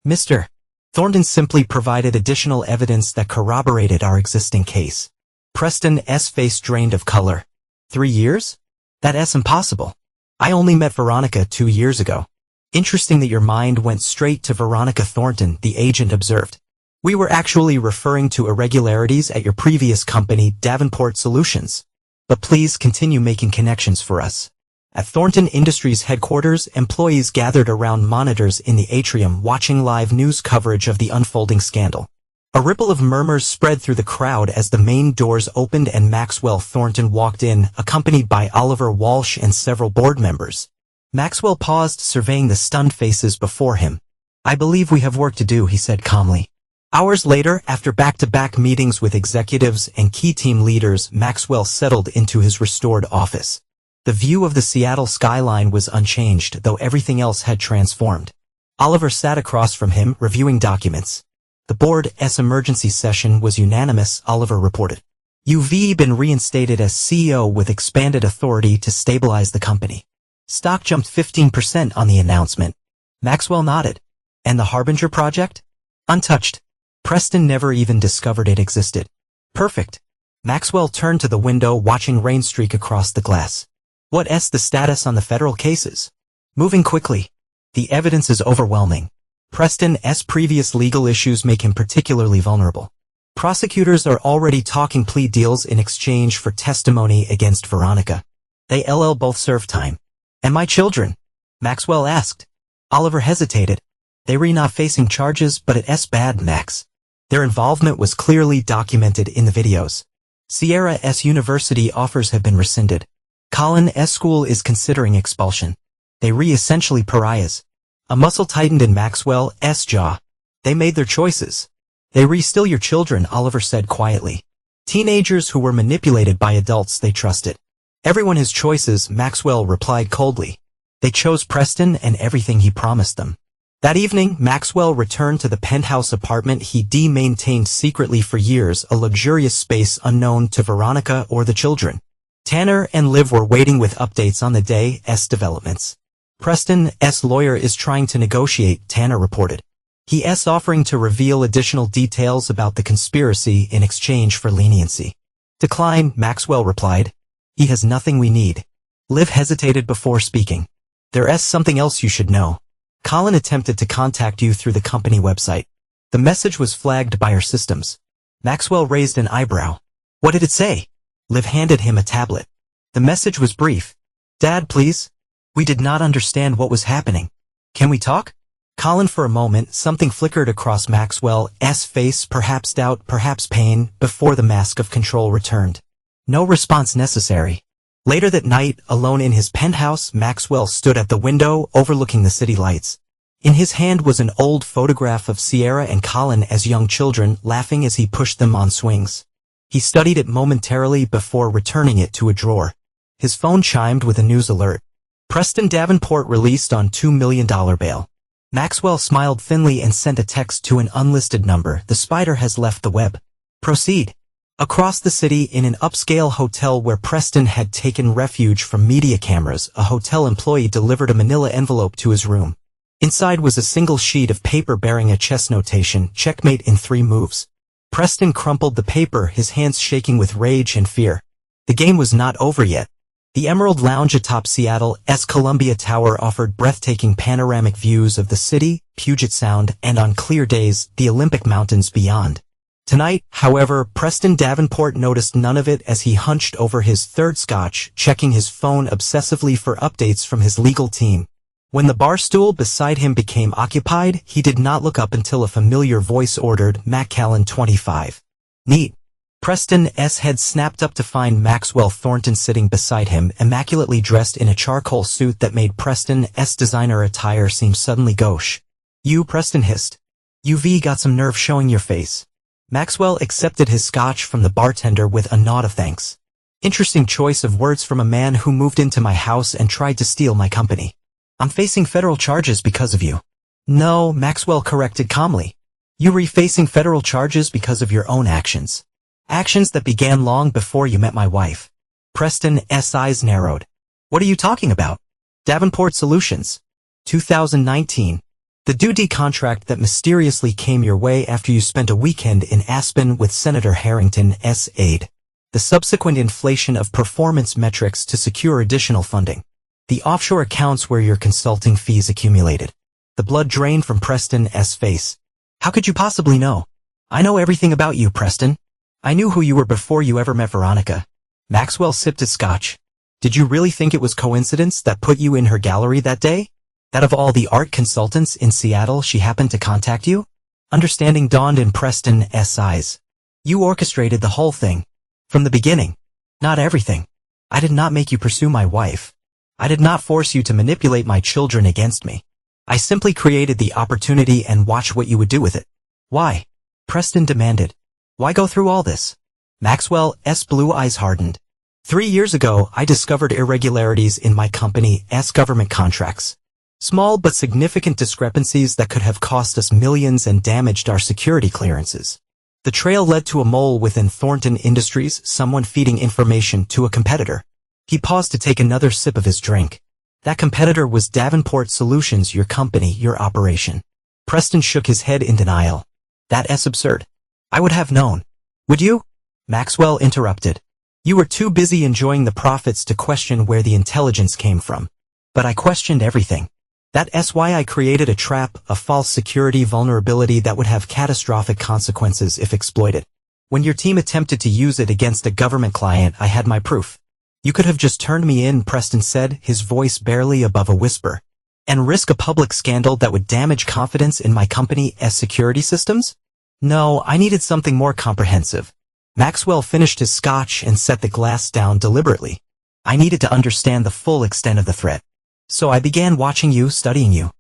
Mr. Thornton simply provided additional evidence that corroborated our existing case." Preston's face drained of color. 3 years? That's impossible. I only met Veronica 2 years ago. Interesting that your mind went straight to Veronica Thornton, the agent observed. We were actually referring to irregularities at your previous company, Davenport Solutions. But please continue making connections for us. At Thornton Industries headquarters, employees gathered around monitors in the atrium watching live news coverage of the unfolding scandal. A ripple of murmurs spread through the crowd as the main doors opened and Maxwell Thornton walked in, accompanied by Oliver Walsh and several board members. Maxwell paused, surveying the stunned faces before him. "I believe we have work to do," he said calmly. Hours later, after back-to-back meetings with executives and key team leaders, Maxwell settled into his restored office. The view of the Seattle skyline was unchanged, though everything else had transformed. Oliver sat across from him, reviewing documents. "The board's emergency session was unanimous," Oliver reported. "You've been reinstated as CEO with expanded authority to stabilize the company." Stock jumped 15% on the announcement. Maxwell nodded. "And the Harbinger project?" "Untouched. Preston never even discovered it existed." "Perfect." Maxwell turned to the window, watching rain streak across the glass. "What's the status on the federal cases?" "Moving quickly. The evidence is overwhelming. Preston's previous legal issues make him particularly vulnerable. Prosecutors are already talking plea deals in exchange for testimony against Veronica. They'll both serve time." "And my children?" Maxwell asked. Oliver hesitated. "They were not facing charges, but it's bad, Max. Their involvement was clearly documented in the videos. Sierra's university offers have been rescinded. Colin's school is considering expulsion. They essentially pariahs." A muscle tightened in Maxwell's jaw. "They made their choices. They still your children," Oliver said quietly. "Teenagers who were manipulated by adults they trusted." "Everyone has choices," Maxwell replied coldly. "They chose Preston and everything he promised them." That evening, Maxwell returned to the penthouse apartment he'd maintained secretly for years, a luxurious space unknown to Veronica or the children. Tanner and Liv were waiting with updates on the day's developments. "Preston's lawyer is trying to negotiate," Tanner reported. "He's offering to reveal additional details about the conspiracy in exchange for leniency." "Decline," Maxwell replied. "He has nothing we need." Liv hesitated before speaking. "There's something else you should know. Colin attempted to contact you through the company website. The message was flagged by our systems." Maxwell raised an eyebrow. "What did it say?" Liv handed him a tablet. The message was brief. "Dad, please. We did not understand what was happening. Can we talk?" Colin, for a moment, something flickered across Maxwell's face, perhaps doubt, perhaps pain, before the mask of control returned. No response necessary. Later that night, alone in his penthouse, Maxwell stood at the window, overlooking the city lights. In his hand was an old photograph of Sierra and Colin as young children, laughing as he pushed them on swings. He studied it momentarily before returning it to a drawer. His phone chimed with a news alert. Preston Davenport released on $2 million bail. Maxwell smiled thinly and sent a text to an unlisted number. "The spider has left the web. Proceed." Across the city, in an upscale hotel where Preston had taken refuge from media cameras, a hotel employee delivered a manila envelope to his room. Inside was a single sheet of paper bearing a chess notation, "Checkmate in 3 moves." Preston crumpled the paper, his hands shaking with rage and fear. The game was not over yet. The Emerald Lounge atop Seattle's Columbia Tower offered breathtaking panoramic views of the city, Puget Sound, and on clear days, the Olympic Mountains beyond. Tonight, however, Preston Davenport noticed none of it as he hunched over his third scotch, checking his phone obsessively for updates from his legal team. When the bar stool beside him became occupied, he did not look up until a familiar voice ordered, "Macallan 25. Neat." Preston's head snapped up to find Maxwell Thornton sitting beside him, immaculately dressed in a charcoal suit that made Preston's designer attire seem suddenly gauche. "You," Preston hissed. "You've got some nerve showing your face." Maxwell accepted his scotch from the bartender with a nod of thanks. "Interesting choice of words from a man who moved into my house and tried to steal my company. I'm facing federal charges because of you." "No," Maxwell corrected calmly. "You were facing federal charges because of your own actions. Actions that began long before you met my wife." Preston's eyes narrowed. "What are you talking about?" "Davenport Solutions. 2019. The duty contract that mysteriously came your way after you spent a weekend in Aspen with Senator Harrington's aide. The subsequent inflation of performance metrics to secure additional funding. The offshore accounts where your consulting fees accumulated." The blood drained from Preston's face. "How could you possibly know?" "I know everything about you, Preston. I knew who you were before you ever met Veronica." Maxwell sipped his scotch. "Did you really think it was coincidence that put you in her gallery that day? That of all the art consultants in Seattle she happened to contact you?" Understanding dawned in Preston's eyes. "You orchestrated the whole thing. From the beginning." "Not everything. I did not make you pursue my wife. I did not force you to manipulate my children against me. I simply created the opportunity and watched what you would do with it." "Why?" Preston demanded. "Why go through all this?" Maxwell's blue eyes hardened. 3 years ago, I discovered irregularities in my company's government contracts. Small but significant discrepancies that could have cost us millions and damaged our security clearances. The trail led to a mole within Thornton Industries, someone feeding information to a competitor. He paused to take another sip of his drink. "That competitor was Davenport Solutions, your company, your operation." Preston shook his head in denial. "That's absurd. I would have known." "Would you?" Maxwell interrupted. "You were too busy enjoying the profits to question where the intelligence came from. But I questioned everything. That's why I created a trap, a false security vulnerability that would have catastrophic consequences if exploited. When your team attempted to use it against a government client, I had my proof." "You could have just turned me in," Preston said, his voice barely above a whisper. "And risk a public scandal that would damage confidence in my company's security systems?" "No, I needed something more comprehensive." Maxwell finished his scotch and set the glass down deliberately. "I needed to understand the full extent of the threat. So I began watching you, studying you.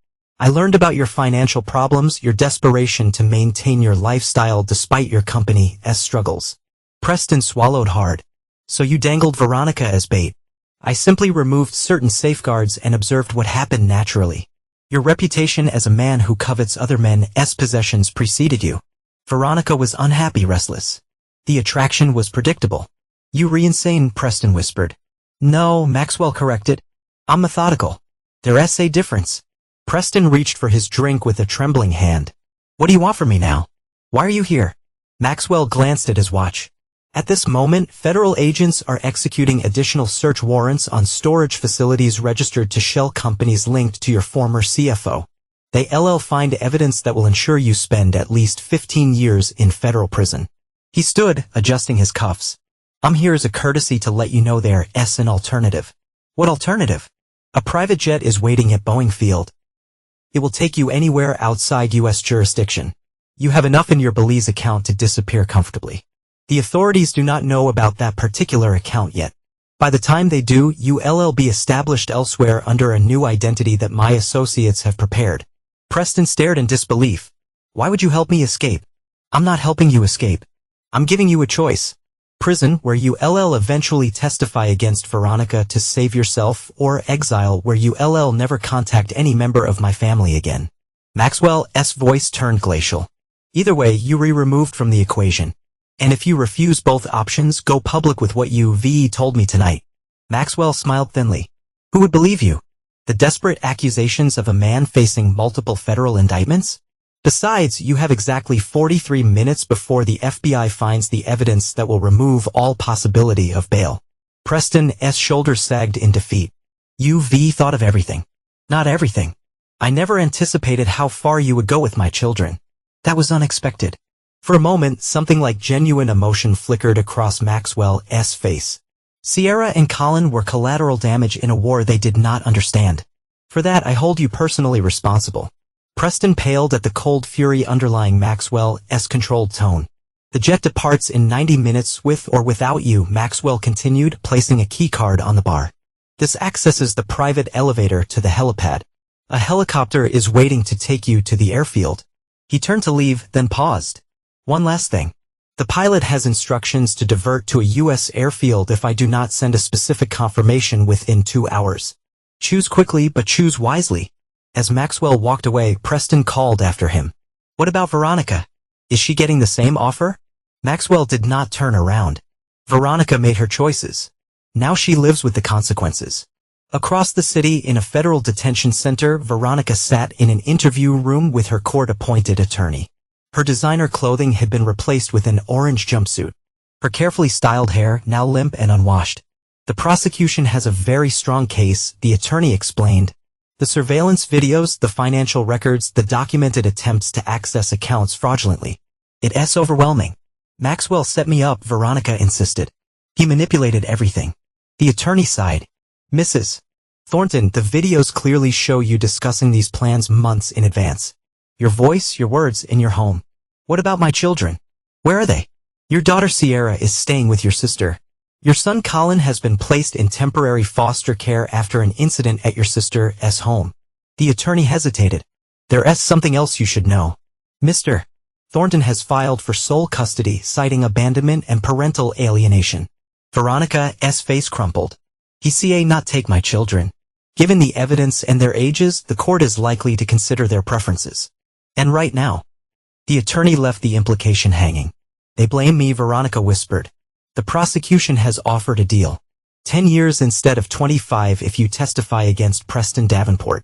I learned about your financial problems, your desperation to maintain your lifestyle despite your company's struggles." Preston swallowed hard. "So you dangled Veronica as bait." "I simply removed certain safeguards and observed what happened naturally. Your reputation as a man who covets other men's possessions preceded you. Veronica was unhappy, restless. The attraction was predictable." "You were insane," Preston whispered. "No," Maxwell corrected. "I'm methodical. There's a difference." Preston reached for his drink with a trembling hand. "What do you want from me now? Why are you here?" Maxwell glanced at his watch. "At this moment, federal agents are executing additional search warrants on storage facilities registered to shell companies linked to your former CFO. They'll find evidence that will ensure you spend at least 15 years in federal prison." He stood, adjusting his cuffs. "I'm here as a courtesy to let you know there's an alternative." "What alternative?" "A private jet is waiting at Boeing Field. It will take you anywhere outside U.S. jurisdiction. You have enough in your Belize account to disappear comfortably. The authorities do not know about that particular account yet. By the time they do, you'll be established elsewhere under a new identity that my associates have prepared." Preston stared in disbelief. "Why would you help me escape?" "I'm not helping you escape. I'm giving you a choice. Prison, where you'll eventually testify against Veronica to save yourself, or exile, where you'll never contact any member of my family again." Maxwell's voice turned glacial. "Either way, you're removed from the equation. And if you refuse both options, go public with what you've told me tonight." Maxwell smiled thinly. "Who would believe you? The desperate accusations of a man facing multiple federal indictments? Besides, you have exactly 43 minutes before the FBI finds the evidence that will remove all possibility of bail." Preston's shoulders sagged in defeat. "You've thought of everything." "Not everything. I never anticipated how far you would go with my children. That was unexpected." For a moment, something like genuine emotion flickered across Maxwell's face. Sierra and Colin were collateral damage in a war they did not understand. For that I hold you personally responsible. Preston paled at the cold fury underlying Maxwell's controlled tone. The jet departs in 90 minutes with or without you, Maxwell continued, placing a keycard on the bar. This accesses the private elevator to the helipad. A helicopter is waiting to take you to the airfield. He turned to leave, then paused. One last thing. The pilot has instructions to divert to a U.S. airfield if I do not send a specific confirmation within 2 hours. Choose quickly but choose wisely. As Maxwell walked away, Preston called after him. What about Veronica? Is she getting the same offer? Maxwell did not turn around. Veronica made her choices. Now she lives with the consequences. Across the city in a federal detention center, Veronica sat in an interview room with her court-appointed attorney. Her designer clothing had been replaced with an orange jumpsuit. Her carefully styled hair, now limp and unwashed. The prosecution has a very strong case, the attorney explained. The surveillance videos, the financial records, the documented attempts to access accounts fraudulently. It's overwhelming. Maxwell set me up, Veronica insisted. He manipulated everything. The attorney sighed. Mrs. Thornton, the videos clearly show you discussing these plans months in advance. Your voice, your words, in your home. What about my children? Where are they? Your daughter Sierra is staying with your sister. Your son Colin has been placed in temporary foster care after an incident at your sister's home. The attorney hesitated. There's something else you should know. Mr. Thornton has filed for sole custody, citing abandonment and parental alienation. Veronica's face crumpled. He ca not take my children. Given the evidence and their ages, the court is likely to consider their preferences. And right now. The attorney left the implication hanging. They blame me, Veronica whispered. The prosecution has offered a deal. 10 years instead of 25 if you testify against Preston Davenport.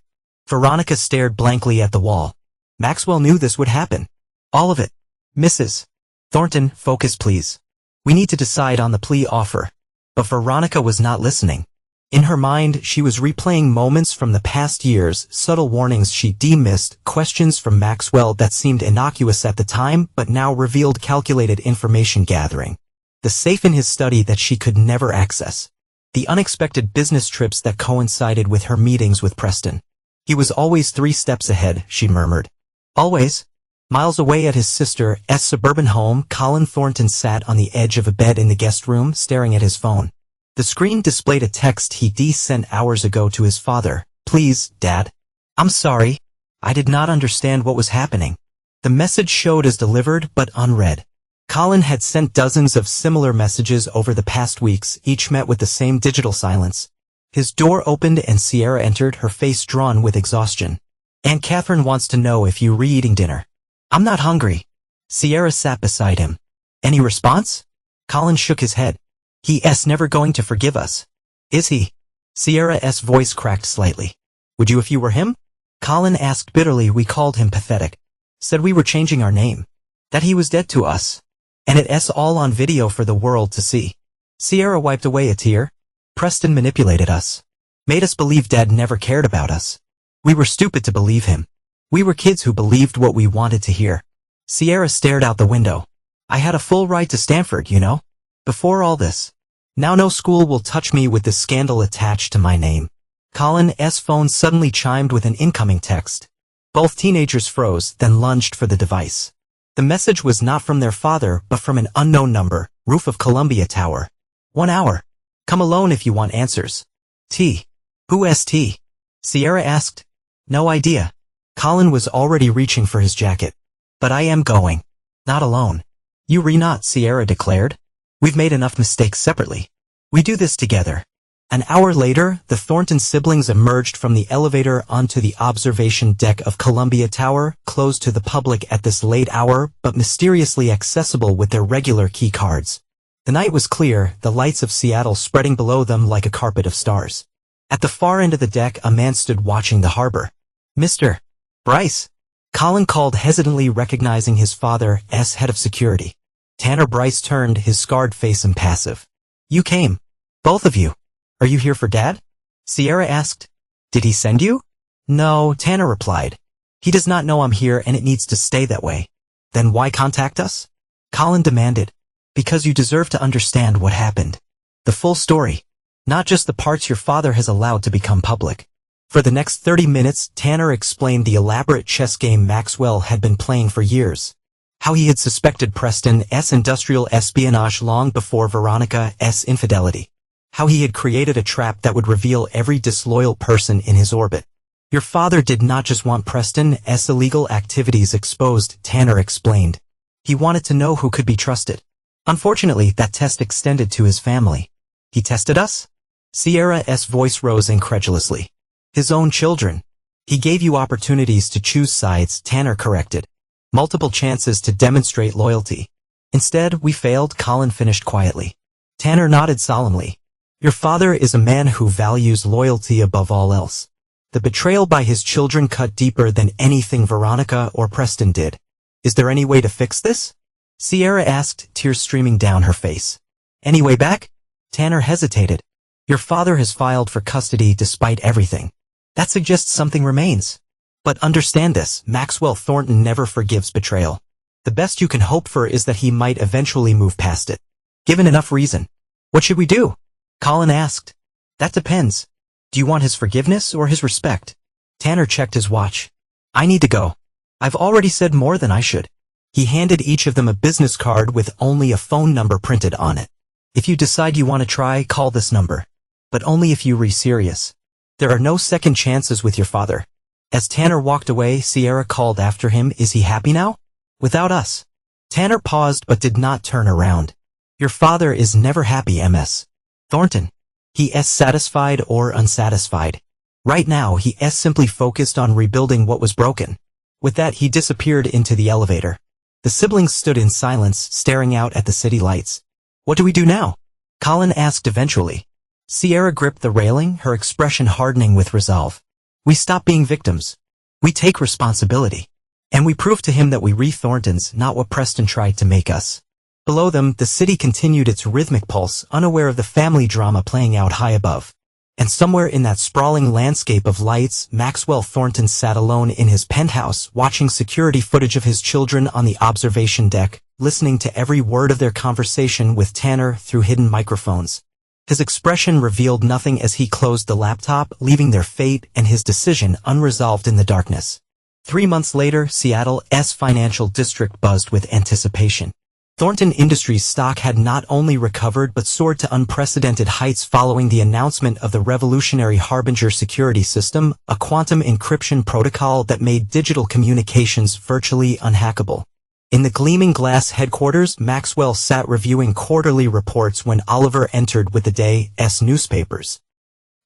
Veronica stared blankly at the wall. Maxwell knew this would happen. All of it. Mrs. Thornton, focus please. We need to decide on the plea offer. But Veronica was not listening. In her mind, she was replaying moments from the past years, subtle warnings she dismissed, questions from Maxwell that seemed innocuous at the time but now revealed calculated information gathering. The safe in his study that she could never access. The unexpected business trips that coincided with her meetings with Preston. He was always 3 steps ahead, she murmured. Always. Miles away at his sister's suburban home, Colin Thornton sat on the edge of a bed in the guest room, staring at his phone. The screen displayed a text he sent hours ago to his father. Please, Dad. I'm sorry. I did not understand what was happening. The message showed as delivered but unread. Colin had sent dozens of similar messages over the past weeks, each met with the same digital silence. His door opened and Sierra entered, her face drawn with exhaustion. Aunt Catherine wants to know if you're eating dinner. I'm not hungry. Sierra sat beside him. Any response? Colin shook his head. He's never going to forgive us. Is he? Sierra's voice cracked slightly. Would you if you were him? Colin asked bitterly. We called him pathetic. Said we were changing our name. That he was dead to us. And it's all on video for the world to see. Sierra wiped away a tear. Preston manipulated us. Made us believe Dad never cared about us. We were stupid to believe him. We were kids who believed what we wanted to hear. Sierra stared out the window. I had a full ride to Stanford, you know? Before all this. Now no school will touch me with this scandal attached to my name. Colin's phone suddenly chimed with an incoming text. Both teenagers froze, then lunged for the device. The message was not from their father, but from an unknown number, roof of Columbia Tower. 1 hour. Come alone if you want answers. T. Who's T? Sierra asked. No idea. Colin was already reaching for his jacket. But I am going. Not alone. You not, Sierra declared. We've made enough mistakes separately. We do this together. An hour later, the Thornton siblings emerged from the elevator onto the observation deck of Columbia Tower, closed to the public at this late hour, but mysteriously accessible with their regular key cards. The night was clear, the lights of Seattle spreading below them like a carpet of stars. At the far end of the deck, a man stood watching the harbor. Mr. Bryce. Colin called hesitantly, recognizing his father as head of security. Tanner Bryce turned, his scarred face impassive. You came. Both of you. Are you here for Dad? Sierra asked. Did he send you? No, Tanner replied. He does not know I'm here and it needs to stay that way. Then why contact us? Colin demanded. Because you deserve to understand what happened. The full story. Not just the parts your father has allowed to become public. For the next 30 minutes, Tanner explained the elaborate chess game Maxwell had been playing for years. How he had suspected Preston's industrial espionage long before Veronica's infidelity. How he had created a trap that would reveal every disloyal person in his orbit. Your father did not just want Preston's illegal activities exposed, Tanner explained. He wanted to know who could be trusted. Unfortunately, that test extended to his family. He tested us? Sierra's voice rose incredulously. His own children. He gave you opportunities to choose sides, Tanner corrected. Multiple chances to demonstrate loyalty. Instead, we failed, Colin finished quietly. Tanner nodded solemnly. Your father is a man who values loyalty above all else. The betrayal by his children cut deeper than anything Veronica or Preston did. Is there any way to fix this? Sierra asked, tears streaming down her face. Any way back? Tanner hesitated. Your father has filed for custody despite everything. That suggests something remains. But understand this, Maxwell Thornton never forgives betrayal. The best you can hope for is that he might eventually move past it. Given enough reason. What should we do? Colin asked. That depends. Do you want his forgiveness or his respect? Tanner checked his watch. I need to go. I've already said more than I should. He handed each of them a business card with only a phone number printed on it. If you decide you want to try, call this number. But only if you're serious. There are no second chances with your father. As Tanner walked away, Sierra called after him, is he happy now? Without us. Tanner paused but did not turn around. Your father is never happy, Ms. Thornton. He is satisfied or unsatisfied. Right now he is simply focused on rebuilding what was broken. With that he disappeared into the elevator. The siblings stood in silence, staring out at the city lights. What do we do now? Colin asked eventually. Sierra gripped the railing, her expression hardening with resolve. We stop being victims. We take responsibility. And we prove to him that we Thorntons, not what Preston tried to make us. Below them, the city continued its rhythmic pulse, unaware of the family drama playing out high above. And somewhere in that sprawling landscape of lights, Maxwell Thornton sat alone in his penthouse, watching security footage of his children on the observation deck, listening to every word of their conversation with Tanner through hidden microphones. His expression revealed nothing as he closed the laptop, leaving their fate and his decision unresolved in the darkness. 3 months later, Seattle's financial district buzzed with anticipation. Thornton Industries stock had not only recovered but soared to unprecedented heights following the announcement of the revolutionary Harbinger security system, a quantum encryption protocol that made digital communications virtually unhackable. In the gleaming glass headquarters, Maxwell sat reviewing quarterly reports when Oliver entered with the day's newspapers.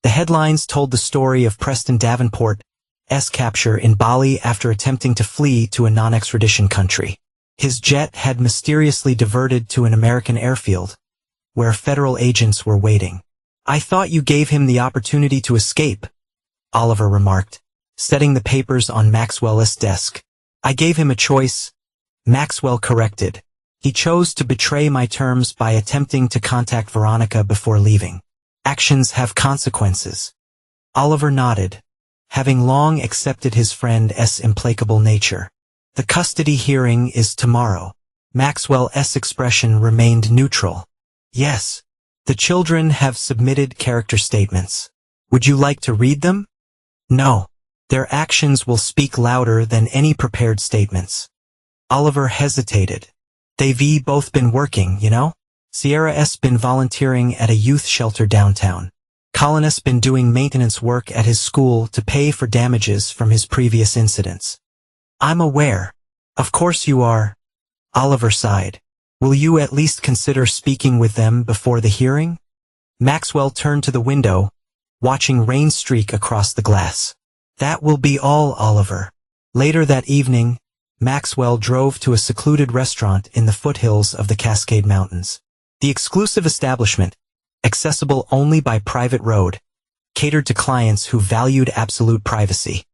The headlines told the story of Preston Davenport's capture in Bali after attempting to flee to a non-extradition country. His jet had mysteriously diverted to an American airfield, where federal agents were waiting. I thought you gave him the opportunity to escape, Oliver remarked, setting the papers on Maxwell's desk. I gave him a choice, Maxwell corrected. He chose to betray my terms by attempting to contact Veronica before leaving. Actions have consequences. Oliver nodded, having long accepted his friend's implacable nature. The custody hearing is tomorrow. Maxwell's expression remained neutral. Yes. The children have submitted character statements. Would you like to read them? No. Their actions will speak louder than any prepared statements. Oliver hesitated. They've both been working, you know? Sierra's been volunteering at a youth shelter downtown. Colin's been doing maintenance work at his school to pay for damages from his previous incidents. I'm aware. Of course you are. Oliver sighed. Will you at least consider speaking with them before the hearing? Maxwell turned to the window, watching rain streak across the glass. That will be all, Oliver. Later that evening, Maxwell drove to a secluded restaurant in the foothills of the Cascade Mountains. The exclusive establishment, accessible only by private road, catered to clients who valued absolute privacy.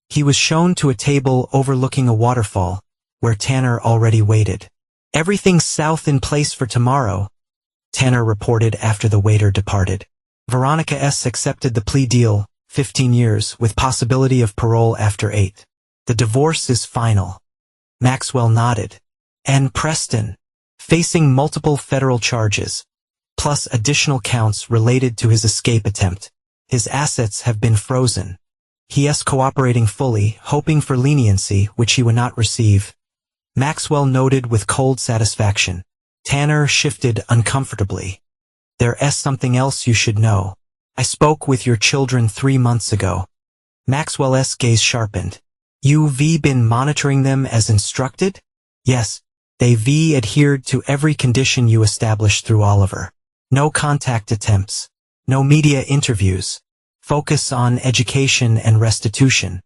He was shown to a table overlooking a waterfall, where Tanner already waited. Everything's south in place for tomorrow, Tanner reported after the waiter departed. Veronica's accepted the plea deal, 15 years, with possibility of parole after 8. The divorce is final. Maxwell nodded. And Preston, facing multiple federal charges, plus additional counts related to his escape attempt. His assets have been frozen. He cooperating fully, hoping for leniency, which he would not receive. Maxwell noted with cold satisfaction. Tanner shifted uncomfortably. There's something else you should know. I spoke with your children 3 months ago. Maxwell's gaze sharpened. You've been monitoring them as instructed? Yes. They've adhered to every condition you established through Oliver. No contact attempts. No media interviews. Focus on education and restitution.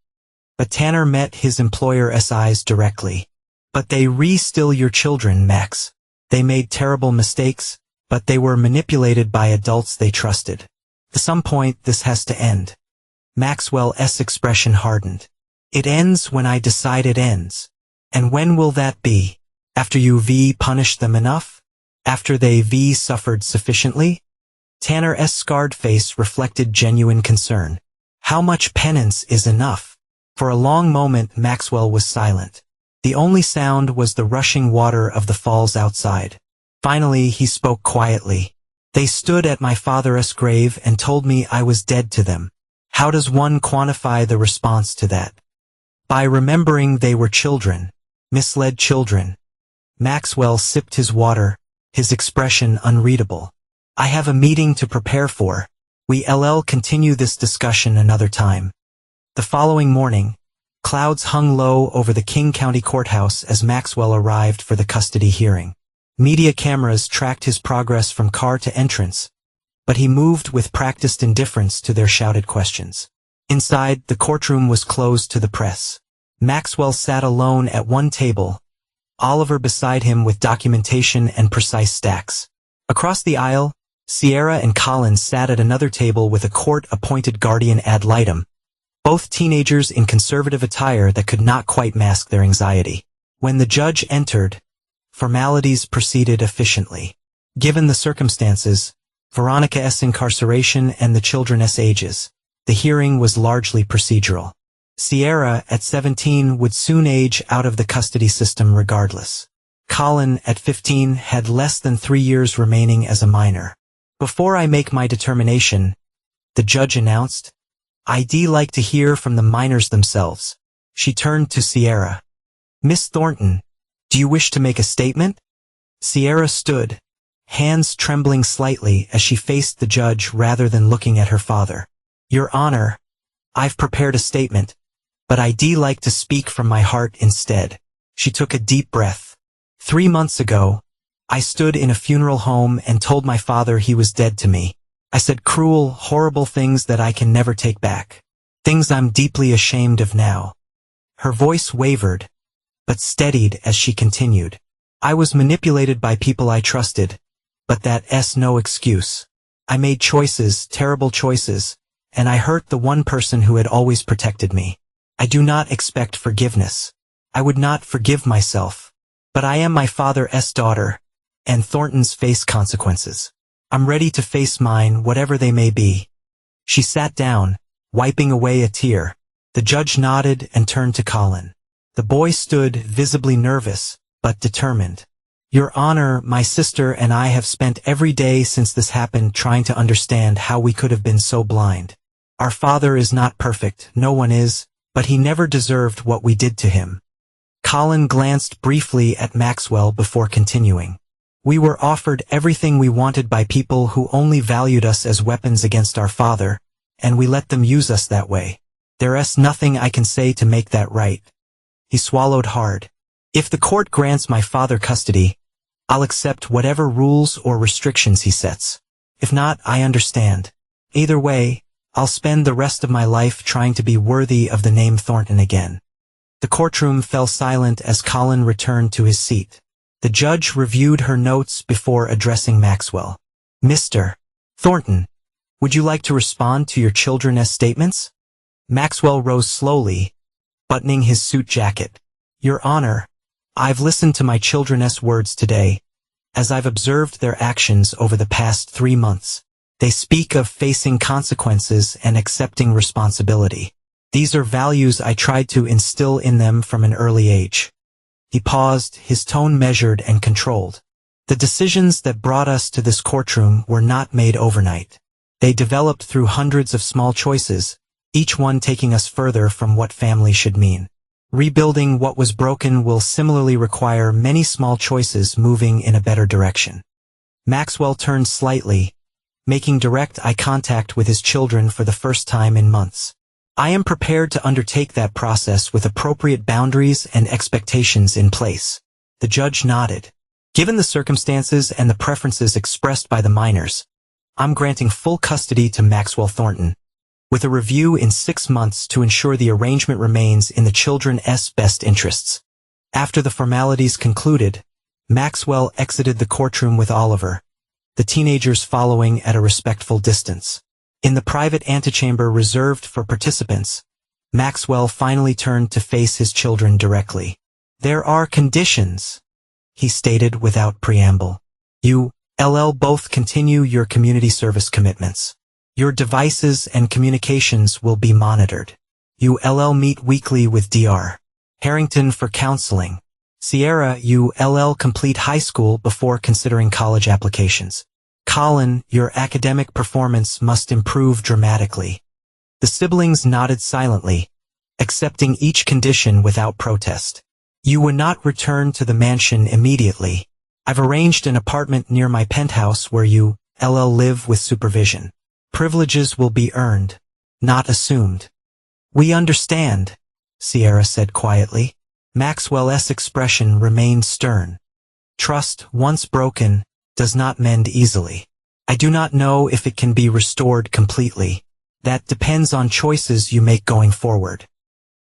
But Tanner met his employer's eyes directly. But they still your children, Max. They made terrible mistakes, but they were manipulated by adults they trusted. At some point this has to end. Maxwell's expression hardened. It ends when I decide it ends. And when will that be? After you've punished them enough? After they've suffered sufficiently? Tanner's scarred face reflected genuine concern. How much penance is enough? For a long moment Maxwell was silent. The only sound was the rushing water of the falls outside. Finally he spoke quietly. They stood at my father's grave and told me I was dead to them. How does one quantify the response to that? By remembering they were children. Misled children. Maxwell sipped his water, his expression unreadable. I have a meeting to prepare for. We'll continue this discussion another time. The following morning, clouds hung low over the King County Courthouse as Maxwell arrived for the custody hearing. Media cameras tracked his progress from car to entrance, but he moved with practiced indifference to their shouted questions. Inside, the courtroom was closed to the press. Maxwell sat alone at one table, Oliver beside him with documentation and precise stacks. Across the aisle, Sierra and Colin sat at another table with a court-appointed guardian ad litem, both teenagers in conservative attire that could not quite mask their anxiety. When the judge entered, formalities proceeded efficiently. Given the circumstances, Veronica's incarceration and the children's ages, the hearing was largely procedural. Sierra, at 17, would soon age out of the custody system regardless. Colin, at 15, had less than 3 years remaining as a minor. Before I make my determination, the judge announced, I'd like to hear from the minors themselves. She turned to Sierra. Miss Thornton, do you wish to make a statement? Sierra stood, hands trembling slightly as she faced the judge rather than looking at her father. Your Honor, I've prepared a statement, but I'd like to speak from my heart instead. She took a deep breath. 3 months ago, I stood in a funeral home and told my father he was dead to me. I said cruel, horrible things that I can never take back. Things I'm deeply ashamed of now. Her voice wavered, but steadied as she continued. I was manipulated by people I trusted, but that's no excuse. I made choices, terrible choices, and I hurt the one person who had always protected me. I do not expect forgiveness. I would not forgive myself. But I am my father's daughter, and Thornton's face consequences. I'm ready to face mine, whatever they may be. She sat down, wiping away a tear. The judge nodded and turned to Colin. The boy stood, visibly nervous, but determined. Your Honor, my sister and I have spent every day since this happened trying to understand how we could have been so blind. Our father is not perfect, no one is, but he never deserved what we did to him. Colin glanced briefly at Maxwell before continuing. We were offered everything we wanted by people who only valued us as weapons against our father, and we let them use us that way. There's nothing I can say to make that right. He swallowed hard. If the court grants my father custody, I'll accept whatever rules or restrictions he sets. If not, I understand. Either way, I'll spend the rest of my life trying to be worthy of the name Thornton again. The courtroom fell silent as Colin returned to his seat. The judge reviewed her notes before addressing Maxwell. Mr. Thornton, would you like to respond to your children's statements? Maxwell rose slowly, buttoning his suit jacket. Your Honor, I've listened to my children's words today, as I've observed their actions over the past 3 months. They speak of facing consequences and accepting responsibility. These are values I tried to instill in them from an early age. He paused, his tone measured and controlled. The decisions that brought us to this courtroom were not made overnight. They developed through hundreds of small choices, each one taking us further from what family should mean. Rebuilding what was broken will similarly require many small choices moving in a better direction. Maxwell turned slightly, making direct eye contact with his children for the first time in months. I am prepared to undertake that process with appropriate boundaries and expectations in place. The judge nodded. Given the circumstances and the preferences expressed by the minors, I'm granting full custody to Maxwell Thornton, with a review in 6 months to ensure the arrangement remains in the children's best interests. After the formalities concluded, Maxwell exited the courtroom with Oliver, the teenagers following at a respectful distance. In the private antechamber reserved for participants, Maxwell finally turned to face his children directly. There are conditions, he stated without preamble. You, both continue your community service commitments. Your devices and communications will be monitored. You, meet weekly with Dr. Harrington for counseling. Sierra, you, complete high school before considering college applications. Colin, your academic performance must improve dramatically. The siblings nodded silently, accepting each condition without protest. You would not return to the mansion immediately. I've arranged an apartment near my penthouse where you, live with supervision. Privileges will be earned, not assumed. We understand, Sierra said quietly. Maxwell's expression remained stern. Trust, once broken, does not mend easily. I do not know if it can be restored completely. That depends on choices you make going forward.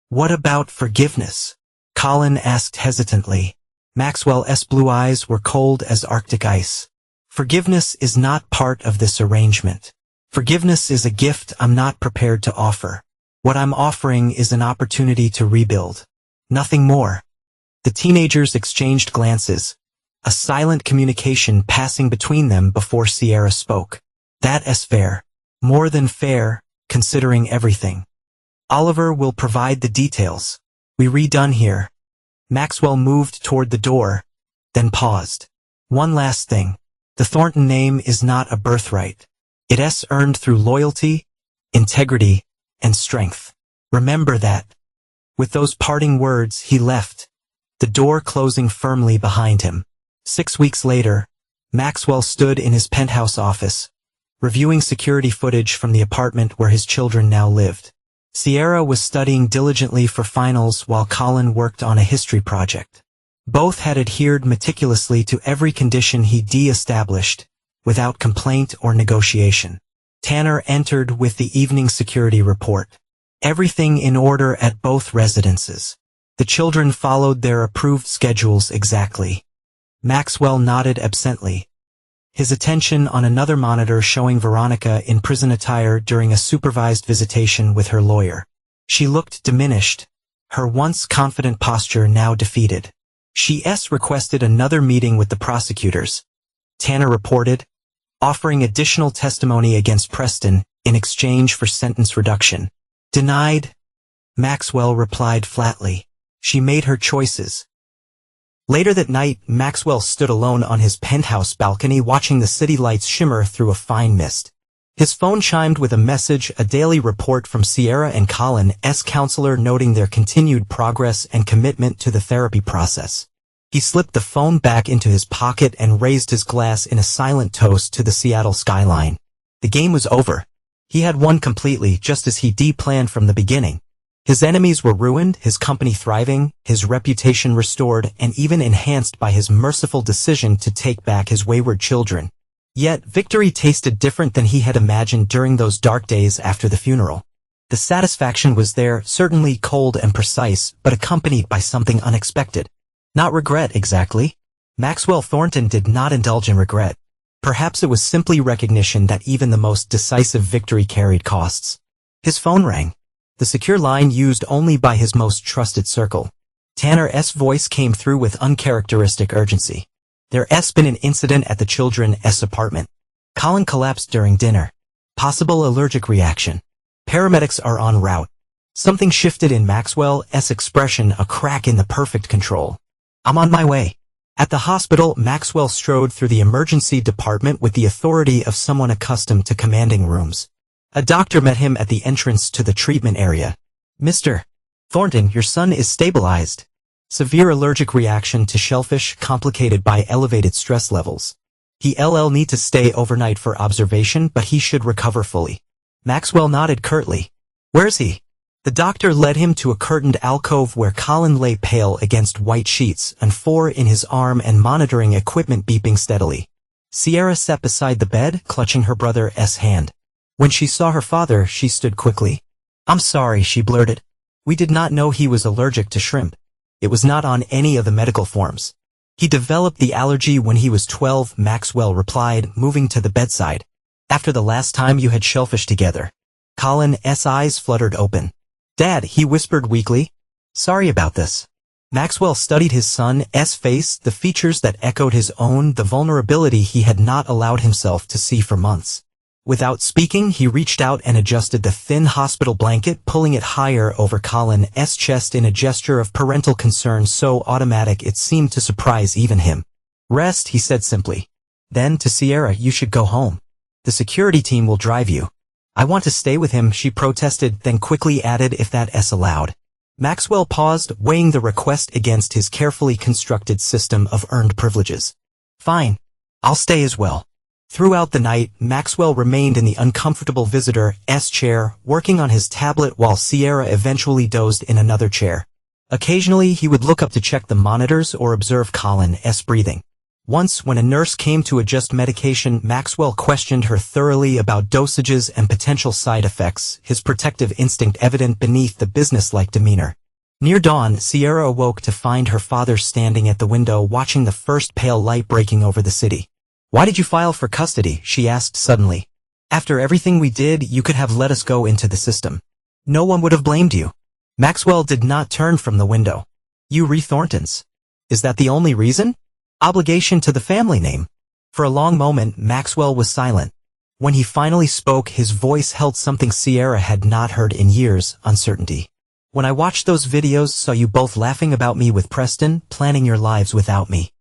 What about forgiveness? Colin asked hesitantly. Maxwell's blue eyes were cold as Arctic ice. Forgiveness is not part of this arrangement. Forgiveness is a gift I'm not prepared to offer. What I'm offering is an opportunity to rebuild. Nothing more. The teenagers exchanged glances, a silent communication passing between them before Sierra spoke. That's fair. More than fair, considering everything. Oliver will provide the details. We done here. Maxwell moved toward the door, then paused. One last thing. The Thornton name is not a birthright. It's earned through loyalty, integrity, and strength. Remember that. With those parting words, he left, the door closing firmly behind him. 6 weeks later, Maxwell stood in his penthouse office, reviewing security footage from the apartment where his children now lived. Sierra was studying diligently for finals while Colin worked on a history project. Both had adhered meticulously to every condition he established, without complaint or negotiation. Tanner entered with the evening security report. Everything in order at both residences. The children followed their approved schedules exactly. Maxwell nodded absently, his attention on another monitor showing Veronica in prison attire during a supervised visitation with her lawyer. She looked diminished, her once confident posture now defeated. She's requested another meeting with the prosecutors, Tanner reported, offering additional testimony against Preston in exchange for sentence reduction. Denied, Maxwell replied flatly. She made her choices. Later that night, Maxwell stood alone on his penthouse balcony watching the city lights shimmer through a fine mist. His phone chimed with a message, a daily report from Sierra and Colin's counselor noting their continued progress and commitment to the therapy process. He slipped the phone back into his pocket and raised his glass in a silent toast to the Seattle skyline. The game was over. He had won completely, just as he planned from the beginning. His enemies were ruined, his company thriving, his reputation restored, and even enhanced by his merciful decision to take back his wayward children. Yet, victory tasted different than he had imagined during those dark days after the funeral. The satisfaction was there, certainly cold and precise, but accompanied by something unexpected. Not regret, exactly. Maxwell Thornton did not indulge in regret. Perhaps it was simply recognition that even the most decisive victory carried costs. His phone rang. The secure line used only by his most trusted circle. Tanner's voice came through with uncharacteristic urgency. There's been an incident at the children's apartment. Colin collapsed during dinner. Possible allergic reaction. Paramedics are en route. Something shifted in Maxwell's expression, a crack in the perfect control. I'm on my way. At the hospital, Maxwell strode through the emergency department with the authority of someone accustomed to commanding rooms. A doctor met him at the entrance to the treatment area. "Mr. Thornton, your son is stabilized. Severe allergic reaction to shellfish complicated by elevated stress levels. He'll need to stay overnight for observation, but he should recover fully." Maxwell nodded curtly. "Where's he?" The doctor led him to a curtained alcove where Colin lay pale against white sheets, and four in his arm and monitoring equipment beeping steadily. Sierra sat beside the bed, clutching her brother's hand. When she saw her father, she stood quickly. "I'm sorry," she blurted. "We did not know he was allergic to shrimp. It was not on any of the medical forms." "He developed the allergy when he was 12, Maxwell replied, moving to the bedside. "After the last time you had shellfish together." Colin's eyes fluttered open. "Dad," he whispered weakly. "Sorry about this." Maxwell studied his son's face, the features that echoed his own, the vulnerability he had not allowed himself to see for months. Without speaking, he reached out and adjusted the thin hospital blanket, pulling it higher over Colin's chest in a gesture of parental concern so automatic it seemed to surprise even him. "Rest," he said simply. Then to Sierra, "You should go home. The security team will drive you." "I want to stay with him," she protested, then quickly added, "if that's allowed." Maxwell paused, weighing the request against his carefully constructed system of earned privileges. "Fine. I'll stay as well." Throughout the night, Maxwell remained in the uncomfortable visitor's chair, working on his tablet while Sierra eventually dozed in another chair. Occasionally, he would look up to check the monitors or observe Colin's breathing. Once, when a nurse came to adjust medication, Maxwell questioned her thoroughly about dosages and potential side effects, his protective instinct evident beneath the businesslike demeanor. Near dawn, Sierra awoke to find her father standing at the window watching the first pale light breaking over the city. "Why did you file for custody?" she asked suddenly. "After everything we did, you could have let us go into the system. No one would have blamed you." Maxwell did not turn from the window. "You Thorntons. Is that the only reason? Obligation to the family name?" For a long moment, Maxwell was silent. When he finally spoke, his voice held something Sierra had not heard in years: uncertainty. "When I watched those videos, saw you both laughing about me with Preston, planning your lives without me.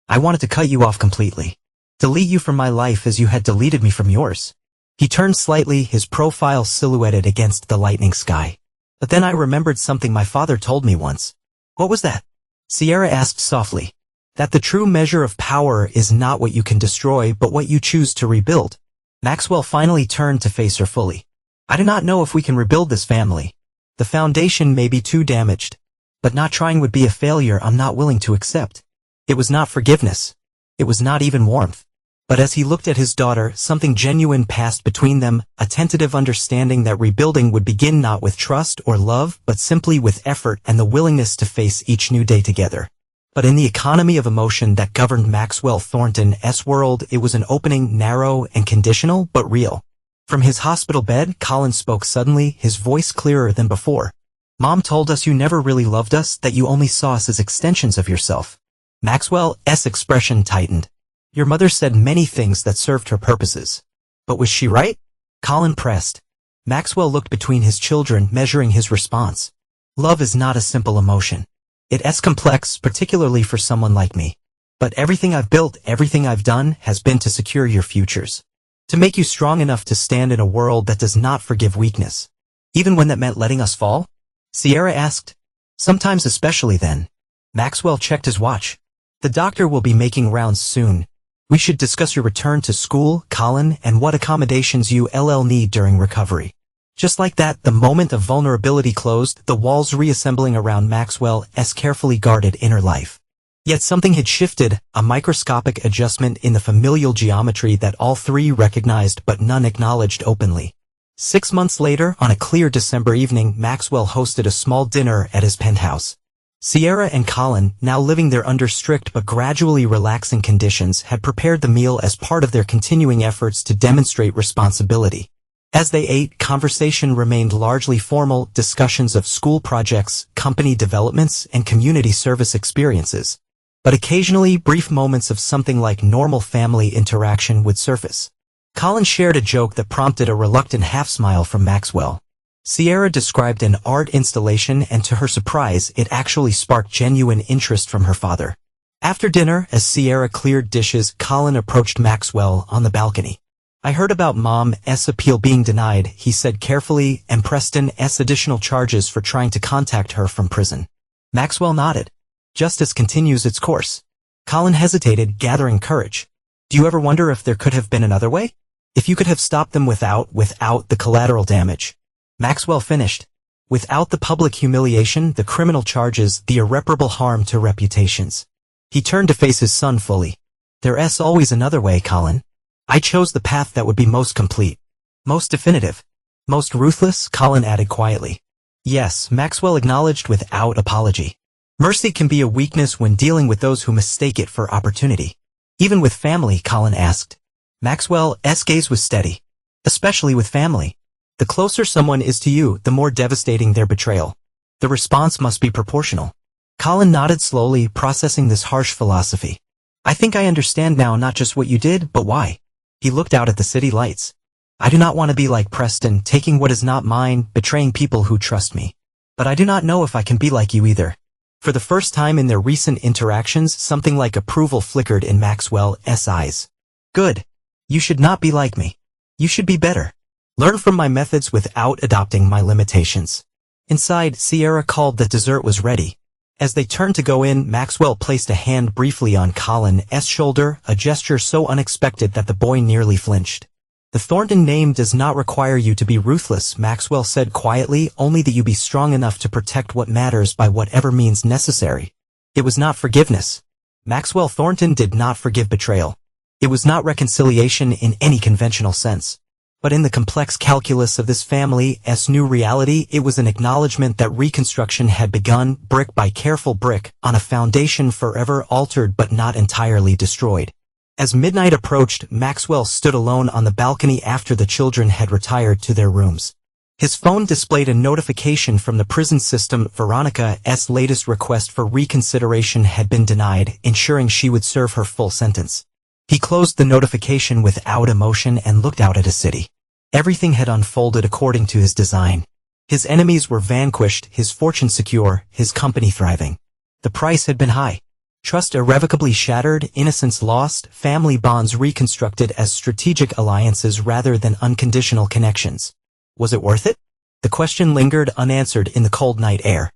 I wanted to cut you off completely. Delete you from my life as you had deleted me from yours." He turned slightly, his profile silhouetted against the lightning sky. "But then I remembered something my father told me once." "What was that?" Sierra asked softly. "That the true measure of power is not what you can destroy, but what you choose to rebuild." Maxwell finally turned to face her fully. "I do not know if we can rebuild this family. The foundation may be too damaged. But not trying would be a failure I'm not willing to accept." It was not forgiveness. It was not even warmth. But as he looked at his daughter, something genuine passed between them, a tentative understanding that rebuilding would begin not with trust or love, but simply with effort and the willingness to face each new day together. But in the economy of emotion that governed Maxwell Thornton's world, it was an opening, narrow and conditional, but real. From his hospital bed, Colin spoke suddenly, his voice clearer than before. "Mom told us you never really loved us, that you only saw us as extensions of yourself." Maxwell's expression tightened. "Your mother said many things that served her purposes. But was she right?" Colin pressed. Maxwell looked between his children, measuring his response. "Love is not a simple emotion. It's complex, particularly for someone like me. But everything I've built, everything I've done, has been to secure your futures. To make you strong enough to stand in a world that does not forgive weakness. Even when that meant letting us fall?" Sierra asked. "Sometimes, especially then." Maxwell checked his watch. "The doctor will be making rounds soon. We should discuss your return to school, Colin, and what accommodations you'll need during recovery." Just like that, the moment of vulnerability closed, the walls reassembling around Maxwell's carefully guarded inner life. Yet something had shifted, a microscopic adjustment in the familial geometry that all three recognized but none acknowledged openly. 6 months later, on a clear December evening, Maxwell hosted a small dinner at his penthouse. Sierra and Colin, now living there under strict but gradually relaxing conditions, had prepared the meal as part of their continuing efforts to demonstrate responsibility. As they ate, conversation remained largely formal, discussions of school projects, company developments, and community service experiences. But occasionally, brief moments of something like normal family interaction would surface. Colin shared a joke that prompted a reluctant half-smile from Maxwell. Sierra described an art installation, and to her surprise, it actually sparked genuine interest from her father. After dinner, as Sierra cleared dishes, Colin approached Maxwell on the balcony. I heard about Mom's appeal being denied, he said carefully, and Preston's additional charges for trying to contact her from prison. Maxwell nodded. Justice continues its course. Colin hesitated, gathering courage. Do you ever wonder if there could have been another way? If you could have stopped them without the collateral damage? Maxwell finished. Without the public humiliation, the criminal charges, the irreparable harm to reputations. He turned to face his son fully. There's always another way, Colin. I chose the path that would be most complete. Most definitive. Most ruthless, Colin added quietly. Yes, Maxwell acknowledged without apology. Mercy can be a weakness when dealing with those who mistake it for opportunity. Even with family, Colin asked. Maxwell's gaze was steady. Especially with family. The closer someone is to you, the more devastating their betrayal. The response must be proportional. Colin nodded slowly, processing this harsh philosophy. I think I understand now not just what you did, but why. He looked out at the city lights. I do not want to be like Preston, taking what is not mine, betraying people who trust me. But I do not know if I can be like you either. For the first time in their recent interactions, something like approval flickered in Maxwell's eyes. Good. You should not be like me. You should be better. Learn from my methods without adopting my limitations. Inside, Sierra called that dessert was ready. As they turned to go in, Maxwell placed a hand briefly on Colin's shoulder, a gesture so unexpected that the boy nearly flinched. The Thornton name does not require you to be ruthless, Maxwell said quietly, only that you be strong enough to protect what matters by whatever means necessary. It was not forgiveness. Maxwell Thornton did not forgive betrayal. It was not reconciliation in any conventional sense. But in the complex calculus of this family's new reality, it was an acknowledgement that reconstruction had begun, brick by careful brick, on a foundation forever altered but not entirely destroyed. As midnight approached, Maxwell stood alone on the balcony after the children had retired to their rooms. His phone displayed a notification from the prison system. Veronica's latest request for reconsideration had been denied, ensuring she would serve her full sentence. He closed the notification without emotion and looked out at a city. Everything had unfolded according to his design. His enemies were vanquished, his fortune secure, his company thriving. The price had been high. Trust irrevocably shattered, innocence lost, family bonds reconstructed as strategic alliances rather than unconditional connections. Was it worth it? The question lingered unanswered in the cold night air.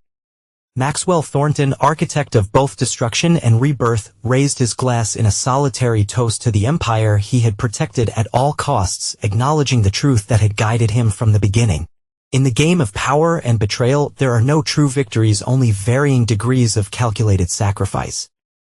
Maxwell Thornton, architect of both destruction and rebirth, raised his glass in a solitary toast to the empire he had protected at all costs, acknowledging the truth that had guided him from the beginning. In the game of power and betrayal, there are no true victories, only varying degrees of calculated sacrifice.